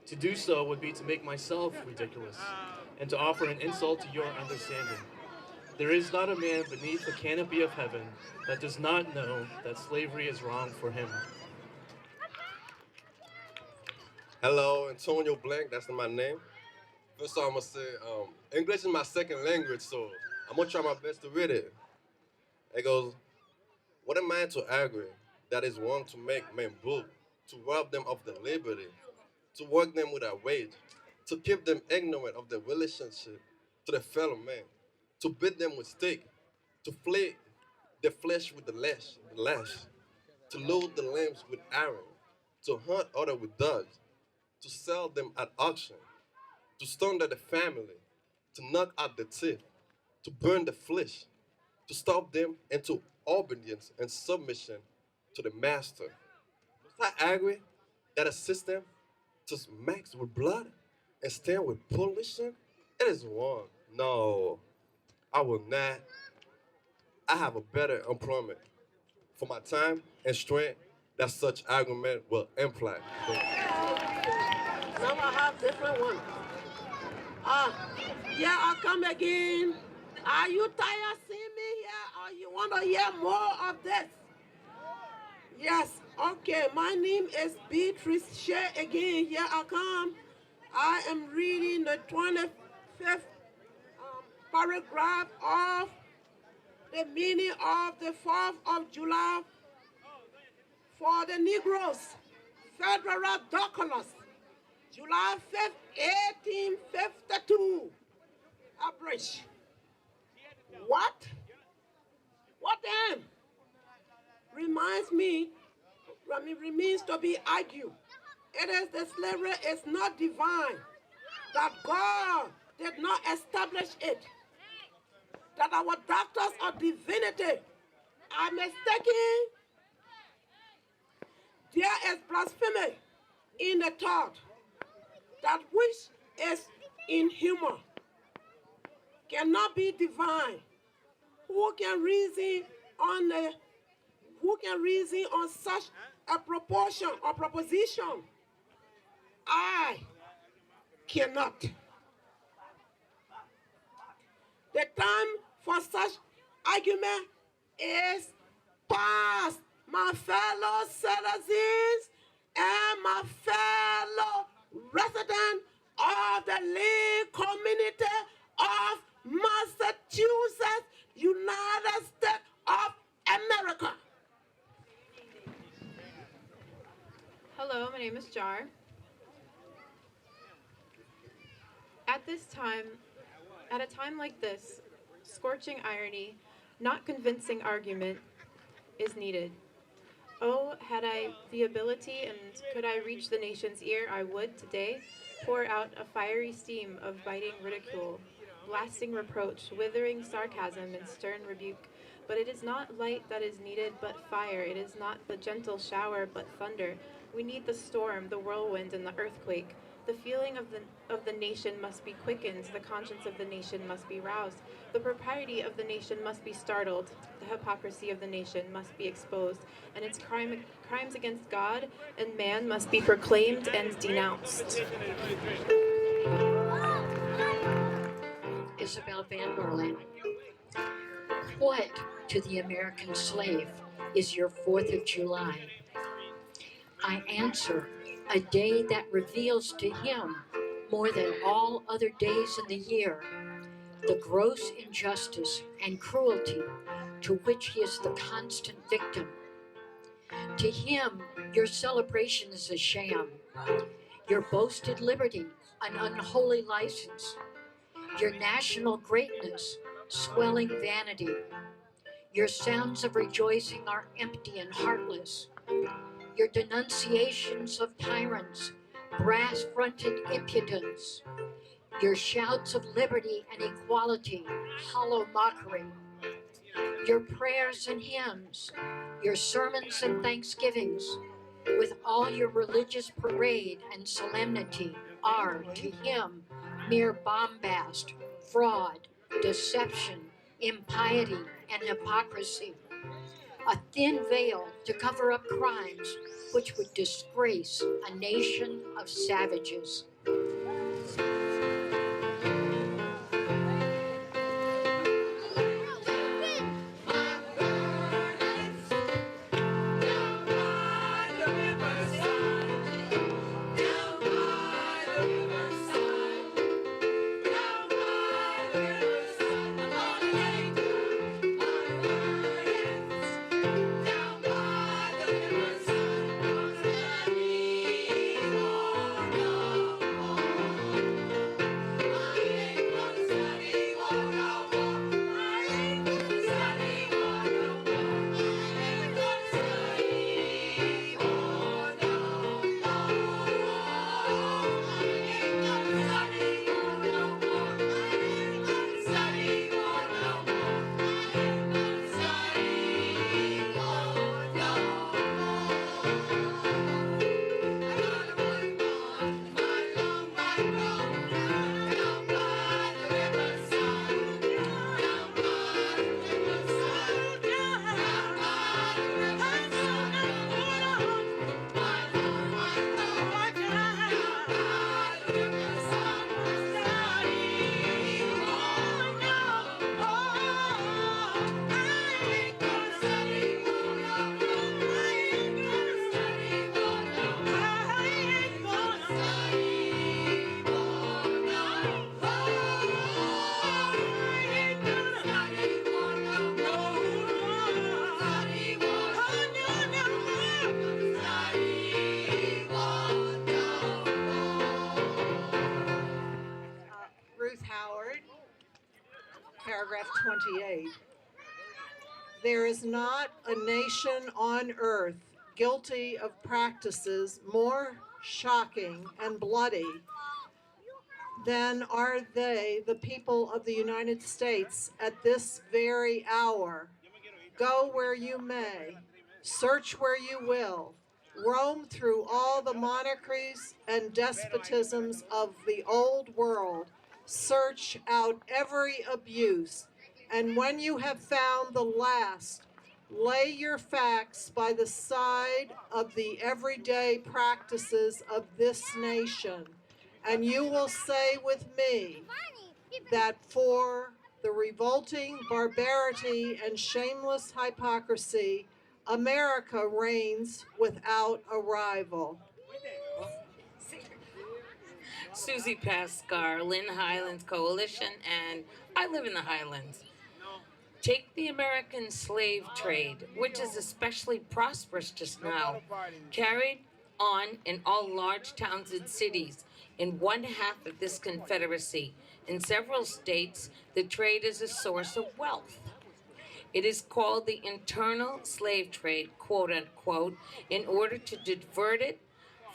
To do so would be to make myself ridiculous and to offer an insult to your understanding. There is not a man beneath the canopy of heaven that does not know that slavery is wrong for him. Hello, Antonio Blank, that's my name. First of all, I'm gonna say, English is my second language, so I'm gonna try my best to read it. It goes, what a man to argue that is wrong to make men broke, to rob them of their liberty, to work them without wage, to keep them ignorant of their relationship to their fellow man, to beat them with stick, to flay their flesh with the lash, to load the lambs with iron, to hunt other with dogs, to sell them at auction, to stone the family, to knock out the teeth, to burn the flesh, to stop them into obedience and submission to the master. Must I agree that a system just mixed with blood and stand with pollution? It is wrong. No, I will not. I have a better employment for my time and strength that such argument will imply. Now I have different one. Yeah, I'll come again. Are you tired seeing me here or you want to hear more of this? Yes, okay. My name is Beatrice Shea again. Here I come. I am reading the 25th paragraph of the meaning of the 4th of July for the Negroes. Federal Document, July 5th, 1853. perish. What? What then? Remains to be argued. It is the slavery is not divine, that God did not establish it, that our doctors of divinity are mistaken. There is blasphemy in the thought that which is inhuman cannot be divine. Who can reason on such a proportion or proposition? I cannot. The time for such argument is past, my fellow citizens and my fellow residents of the Lee community of Massachusetts, United States of America. Hello, my name is Jar. At a time like this, scorching irony, not convincing argument is needed. Oh, had I the ability and could I reach the nation's ear, I would today pour out a fiery steam of biting ridicule, blasting reproach, withering sarcasm, and stern rebuke. But it is not light that is needed, but fire. It is not the gentle shower, but thunder. We need the storm, the whirlwind, and the earthquake. The feeling of the nation must be quickened. The conscience of the nation must be roused. The propriety of the nation must be startled. The hypocrisy of the nation must be exposed, and its crimes against God and man must be proclaimed and denounced. Isabel Van Merlin. What to the American slave is your 4th of July? I answer, a day that reveals to him, more than all other days in the year, the gross injustice and cruelty to which he is the constant victim. To him, your celebration is a sham, your boasted liberty an unholy license, your national greatness swelling vanity. Your sounds of rejoicing are empty and heartless. Your denunciations of tyrants, brass-fronted impudence. Your shouts of liberty and equality, hollow mockery. Your prayers and hymns, your sermons and thanksgivings, with all your religious parade and solemnity, are to him mere bombast, fraud, deception, impiety, and hypocrisy. A thin veil to cover up crimes which would disgrace a nation of savages. Ruth Howard. paragraph 28. There is not a nation on earth guilty of practices more shocking and bloody than are they, the people of the United States, at this very hour. Go where you may, search where you will, roam through all the monarchies and despotisms of the old world, search out every abuse, and when you have found the last, lay your facts by the side of the everyday practices of this nation, and you will say with me that for the revolting barbarity and shameless hypocrisy, America reigns without a rival. Susie Pascar, Lynn Highlands Coalition, and I live in the Highlands. Take the American slave trade, which is especially prosperous just now, carried on in all large towns and cities in one half of this confederacy. In several states, the trade is a source of wealth. It is called the internal slave trade, quote unquote, in order to divert it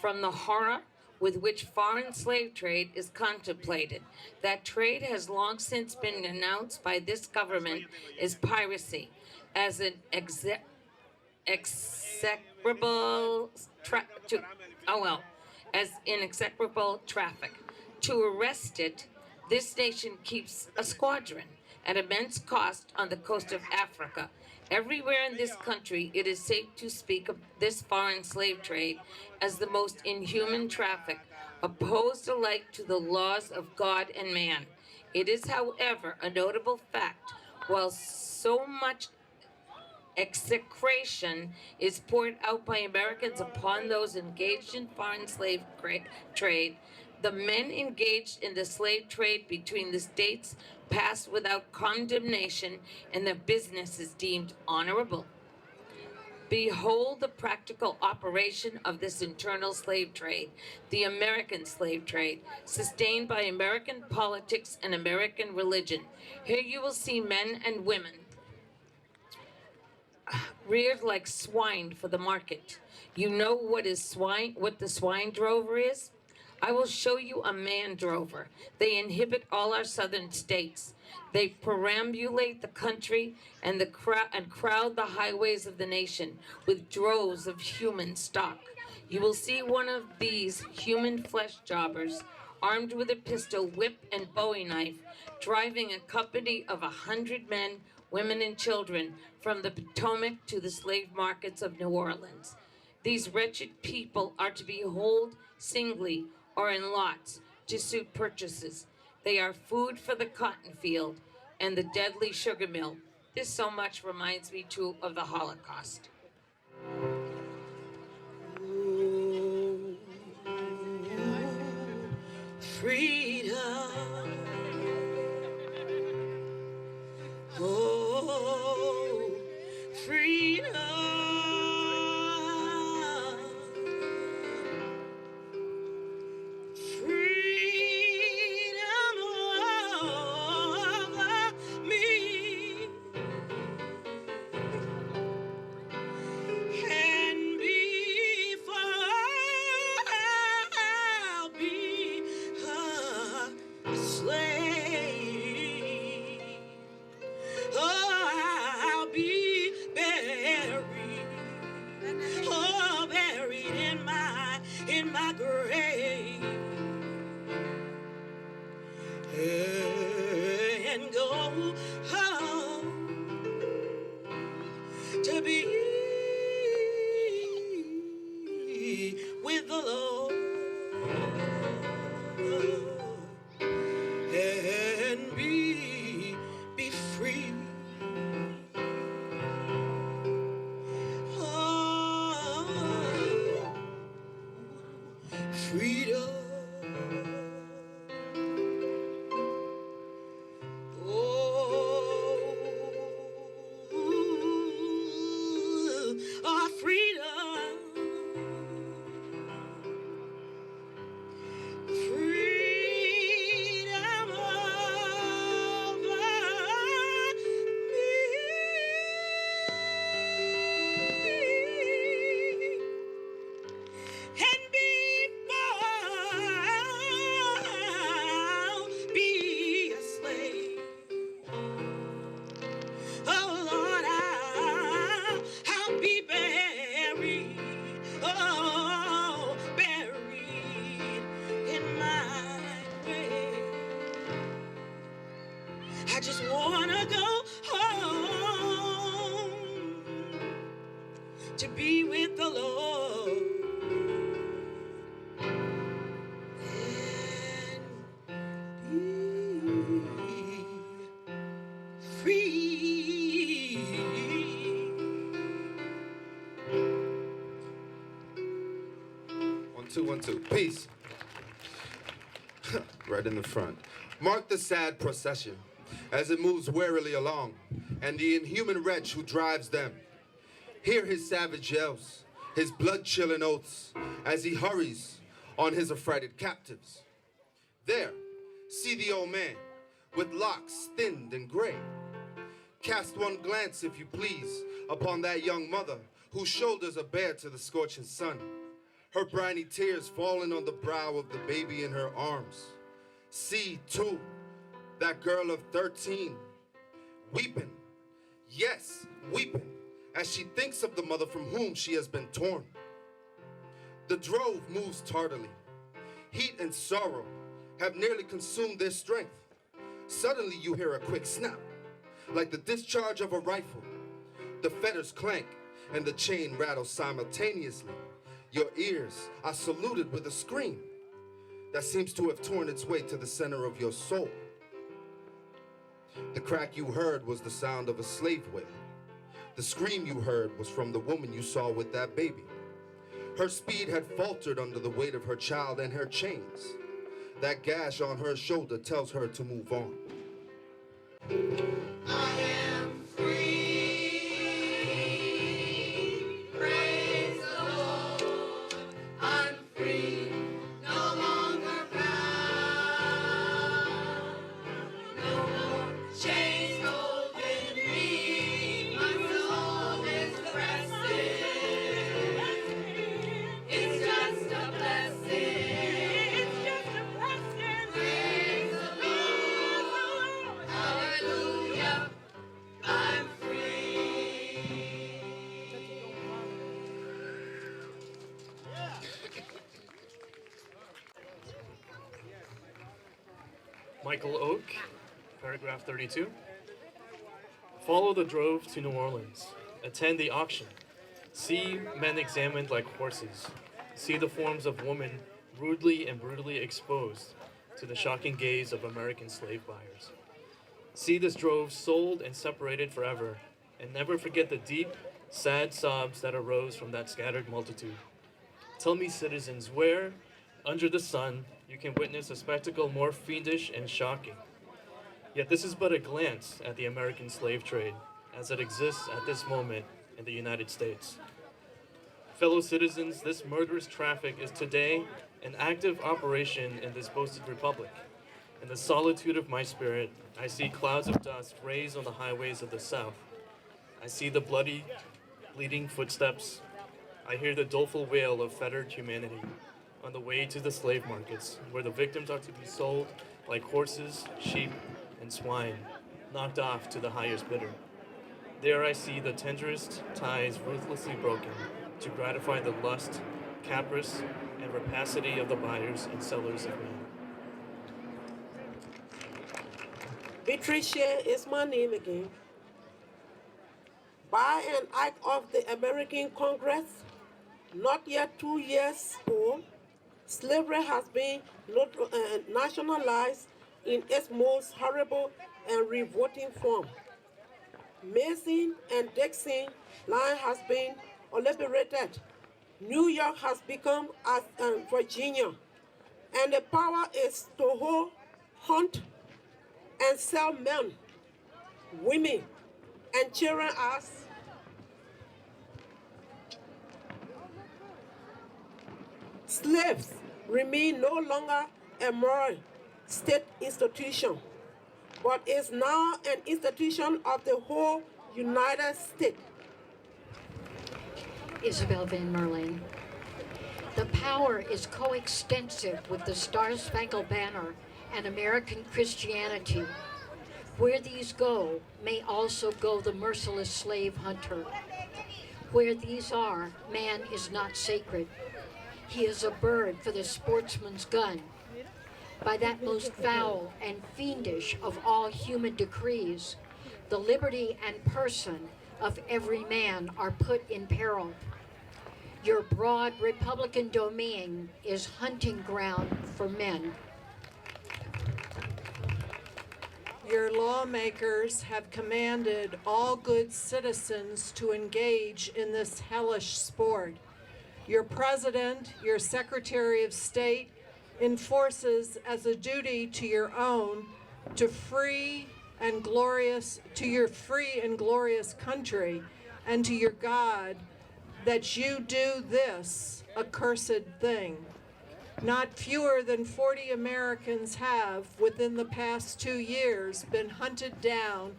from the horror with which foreign slave trade is contemplated. That trade has long since been announced by this government as piracy, as an execrable as in execrable traffic. To arrest it, this nation keeps a squadron at immense cost on the coast of Africa. Everywhere in this country, it is safe to speak of this foreign slave trade as the most inhuman traffic, opposed alike to the laws of God and man. It is, however, a notable fact, while so much execration is poured out by Americans upon those engaged in foreign slave trade, the men engaged in the slave trade between the states pass without condemnation, and the business is deemed honorable. Behold the practical operation of this internal slave trade, the American slave trade, sustained by American politics and American religion. Here you will see men and women reared like swine for the market. You know what the swine drover is? I will show you a man drover. They inhibit all our southern states. They perambulate the country and crowd the highways of the nation with droves of human stock. You will see one of these human flesh jobbers, armed with a pistol, whip, and bowie knife, driving a company of 100 men, women, and children from the Potomac to the slave markets of New Orleans. These wretched people are to be holed singly or in lots to suit purchases. They are food for the cotton field and the deadly sugar mill. This so much reminds me too of the Holocaust. Freedom. Oh, freedom. Freedom over me and before I'll be a slave. Oh, I'll be buried. Oh, buried in my grave. And go home to be with the Lord and be free. Oh, freedom. Our freedom, freedom I just wanna go home to be with the Lord. Free. 1 2 1 2. Peace. Right in the front. Mark the sad procession as it moves warily along, and the inhuman wretch who drives them. Hear his savage yells, his blood-chilling oaths, as he hurries on his affrighted captives. There, see the old man, with locks thinned and gray. Cast one glance, if you please, upon that young mother, whose shoulders are bare to the scorching sun. Her briny tears falling on the brow of the baby in her arms. See, too, that girl of 13, weeping, yes, weeping, as she thinks of the mother from whom she has been torn. The drove moves tardily. Heat and sorrow have nearly consumed their strength. Suddenly you hear a quick snap, like the discharge of a rifle. The fetters clank and the chain rattles simultaneously. Your ears are saluted with a scream that seems to have torn its way to the center of your soul. The crack you heard was the sound of a slave wail. The scream you heard was from the woman you saw with that baby. Her speed had faltered under the weight of her child and her chains. That gash on her shoulder tells her to move on. I am free. Praise the Lord. I'm free. No longer bound. No more chains holding me. My soul is resting. It's just a blessing. It's just a blessing. Praise the Lord. Hallelujah. I'm free. Michael Oak, paragraph 32. Follow the drove to New Orleans. Attend the auction. See men examined like horses. See the forms of women rudely and brutally exposed to the shocking gaze of American slave buyers. See this drove sold and separated forever, and never forget the deep, sad sobs that arose from that scattered multitude. Tell me, citizens, where, under the sun, you can witness a spectacle more fiendish and shocking. Yet this is but a glance at the American slave trade as it exists at this moment in the United States. Fellow citizens, this murderous traffic is today an active operation in this boasted republic. In the solitude of my spirit, I see clouds of dust raise on the highways of the South. I see the bloody, bleeding footsteps. I hear the doleful wail of fettered humanity on the way to the slave markets, where the victims are to be sold like horses, sheep, and swine, knocked off to the highest bidder. There I see the tenderest ties ruthlessly broken to gratify the lust, caprice, and rapacity of the buyers and sellers of men. Patricia is my name again. By an act of the American Congress, not yet 2 years old, slavery has been nationalized in its most horrible and revolting form. Mason and Dixon line has been obliterated. New York has become as Virginia, and the power is to hold, hunt, and sell men, women, and children as slaves. Remain no longer a moral state institution, but is now an institution of the whole United States. Isabel Van Merlin. The power is coextensive with the Star-Spangled Banner and American Christianity. Where these go, may also go the merciless slave hunter. Where these are, man is not sacred. He is a bird for the sportsman's gun. by that most foul and fiendish of all human decrees, the liberty and person of every man are put in peril. Your broad Republican domain is hunting ground for men. Your lawmakers have commanded all good citizens to engage in this hellish sport. Your president, your secretary of state, enforces as a duty to your own to your free and glorious country and to your God that you do this accursed thing. Not fewer than 40 Americans have, within the past 2 years, been hunted down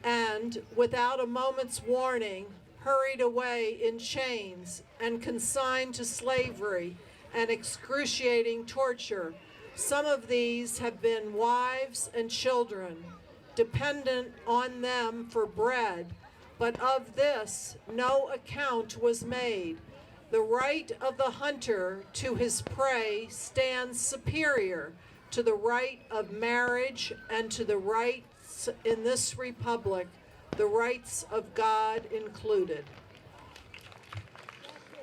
and, without a moment's warning, hurried away in chains and consigned to slavery and excruciating torture. Some of these have been wives and children, dependent on them for bread, but of this no account was made. The right of the hunter to his prey stands superior to the right of marriage and to the rights in this republic, the rights of God included.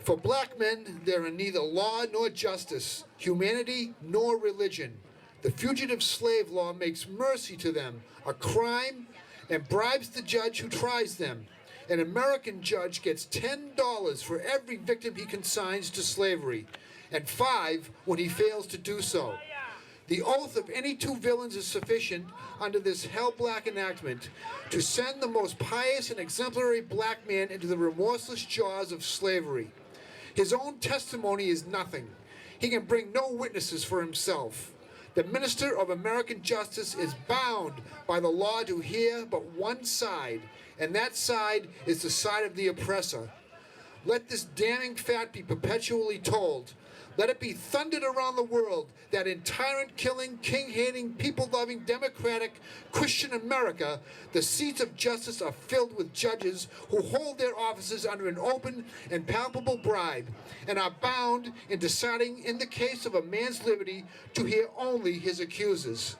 For black men, there are neither law nor justice, humanity nor religion. The fugitive slave law makes mercy to them a crime and bribes the judge who tries them. An American judge gets $10 for every victim he consigns to slavery, and $5 when he fails to do so. The oath of any two villains is sufficient under this hell-black enactment to send the most pious and exemplary black man into the remorseless jaws of slavery. His own testimony is nothing. He can bring no witnesses for himself. The minister of American justice is bound by the law to hear but one side, and that side is the side of the oppressor. Let this damning fact be perpetually told. Let it be thundered around the world that in tyrant-killing, king-hating, people-loving, democratic, Christian America, the seats of justice are filled with judges who hold their offices under an open and palpable bribe and are bound in deciding in the case of a man's liberty to hear only his accusers.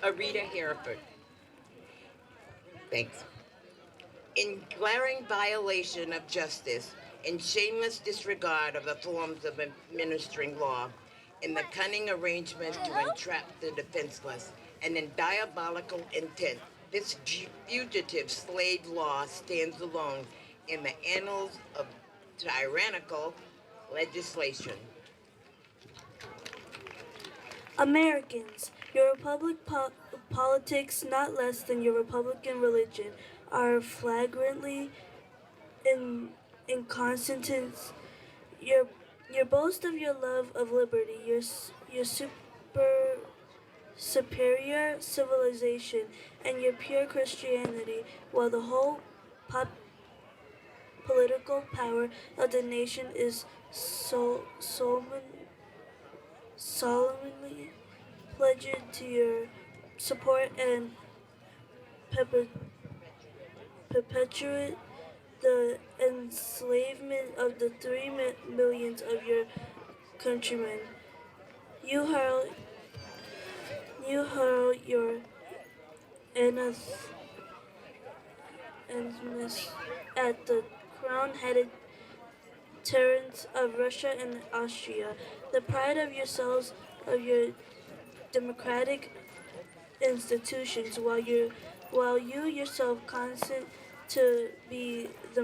Arita Hereford. Thanks. In glaring violation of justice, in shameless disregard of the forms of administering law, in the cunning arrangement to entrap the defenseless, and in diabolical intent, this fugitive slave law stands alone in the annals of tyrannical legislation. Americans, your republic politics, not less than your Republican religion, are flagrantly inconsistent. Your boast of your love of liberty, your superior civilization, and your pure Christianity, while the whole political power of the nation is solemnly pledged to your support and perpetuate the enslavement of the 3 millions of your countrymen. You hurl your anathemas at the crown-headed tyrants of Russia and Austria, the pride of yourselves, of your democratic institutions, while you yourself consent to be the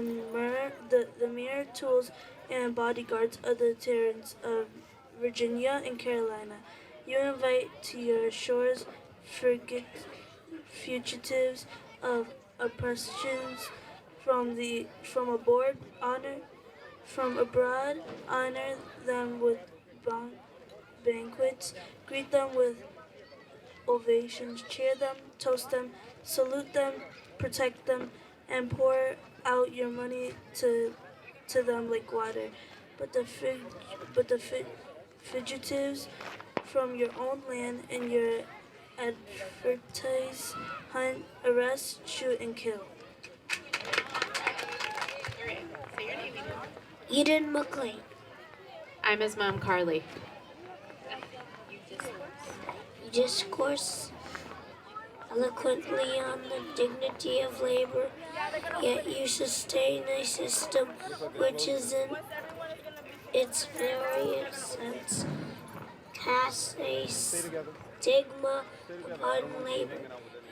mere tools and bodyguards of the tyrants of Virginia and Carolina. You invite to your shores fugitives of oppressions from abroad, honor them with banquets, greet them with ovations, cheer them, toast them, salute them, protect them, and pour out your money to them like water. But the fugitives from your own land and your advertise, hunt, arrest, shoot, and kill. Eden McLean. I'm his mom, Carly. Discourse eloquently on the dignity of labor, yet you sustain a system which is in its very sense casts a stigma upon labor.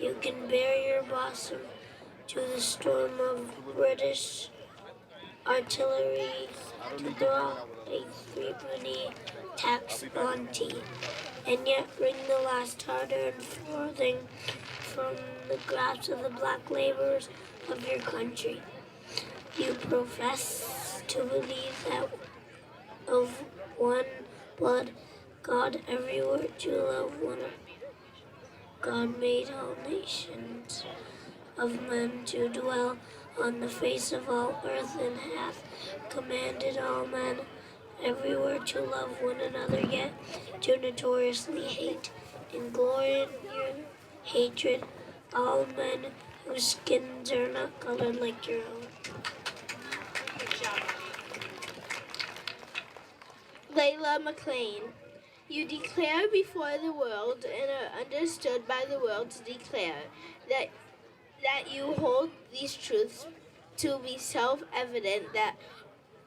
You can bear your bosom to the storm of British artillery to throw a threepenny tax on tea, and yet wring the last hard-earned farthing from the grasp of the black laborers of your country. You profess to believe that of one blood, God everywhere to love one. God made all nations of men to dwell on the face of all earth, and hath commanded all men everywhere to love one another, yet to notoriously hate and glory in your hatred all men whose skins are not colored like your own. Layla McLean, you declare before the world and are understood by the world to declare that you hold these truths to be self-evident, that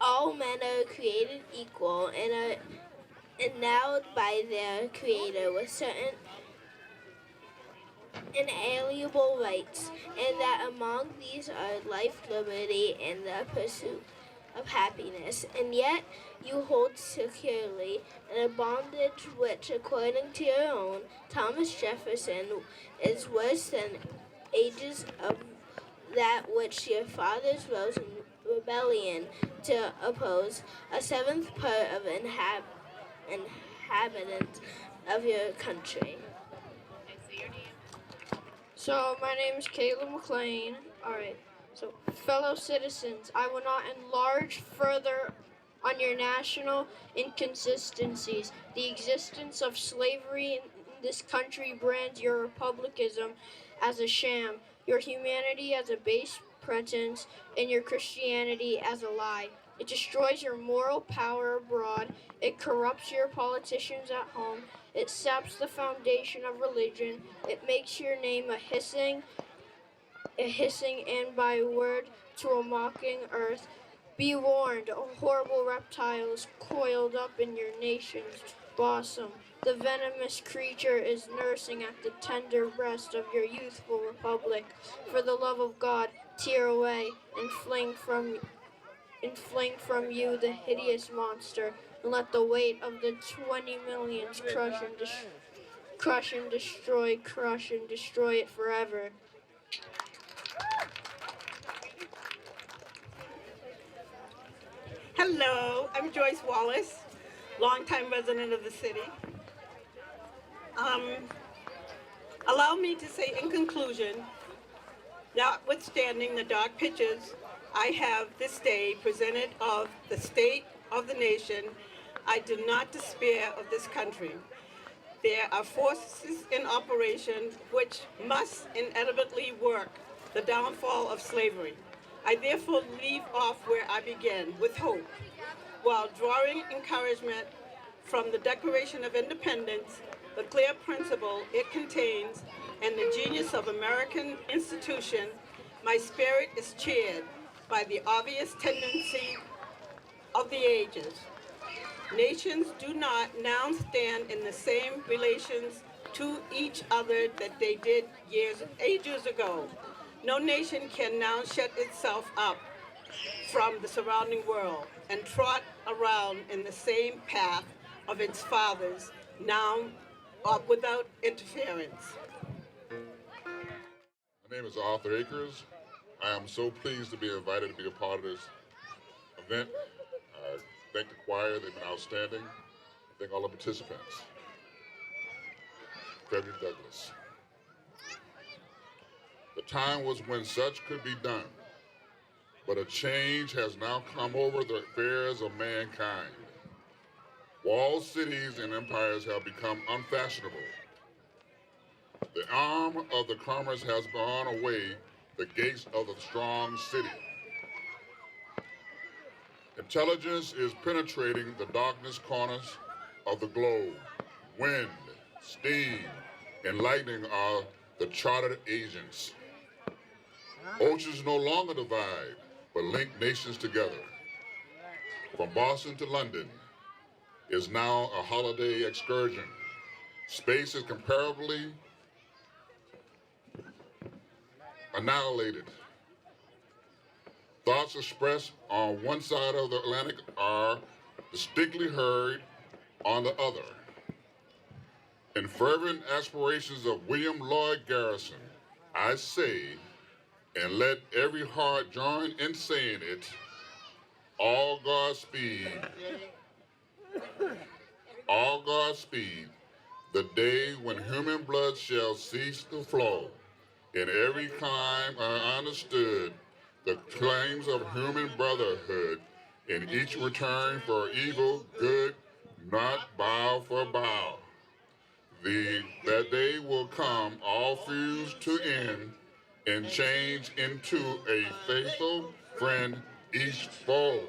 all men are created equal and are endowed by their Creator with certain inalienable rights, and that among these are life, liberty, and the pursuit of happiness. And yet you hold securely in a bondage which, according to your own Thomas Jefferson, is worse than ages of that which your fathers rose in rebellion to oppose, a seventh part of inhabitants of your country. So, my name is Caleb McLean. Alright, so, fellow citizens, I will not enlarge further on your national inconsistencies. The existence of slavery in this country brands your republicanism as a sham, your humanity as a base pretense, and your Christianity as a lie. It destroys your moral power abroad. It corrupts your politicians at home. It saps the foundation of religion. It makes your name a hissing and by word to a mocking earth. Be warned, a horrible reptile is coiled up in your nation's bosom. The venomous creature is nursing at the tender breast of your youthful republic. For the love of God, tear away and fling from you the hideous monster, and let the weight of the 20 millions crush and destroy it forever. Hello, I'm Joyce Wallace, longtime resident of the city. Allow me to say in conclusion, notwithstanding the dark pictures I have this day presented of the state of the nation, I do not despair of this country. There are forces in operation which must inevitably work the downfall of slavery. I therefore leave off where I began, with hope, while drawing encouragement from the Declaration of Independence, the clear principle it contains, and the genius of American institution. My spirit is cheered by the obvious tendency of the ages. Nations do not now stand in the same relations to each other that they did ages ago. No nation can now shut itself up from the surrounding world and trot around in the same path of its fathers, now without interference. My name is Arthur Akers. I am so pleased to be invited to be a part of this event. I thank the choir, they've been outstanding. I thank all the participants. Frederick Douglass. The time was when such could be done, but a change has now come over the affairs of mankind. Walled cities and empires have become unfashionable. The arm of the commerce has gone away, the gates of the strong city. Intelligence is penetrating the darkness corners of the globe. Wind, steam, and lightning are the chartered agents. Oceans no longer divide, but link nations together. From Boston to London is now a holiday excursion. Space is comparably annihilated. Thoughts expressed on one side of the Atlantic are distinctly heard on the other. In fervent aspirations of William Lloyd Garrison, I say, and let every heart join in saying it, all Godspeed, all Godspeed, the day when human blood shall cease to flow. In every clime I understood the claims of human brotherhood, in each return for evil, good, not bow for bow. That day will come, all feuds to end, and change into a faithful friend each foe.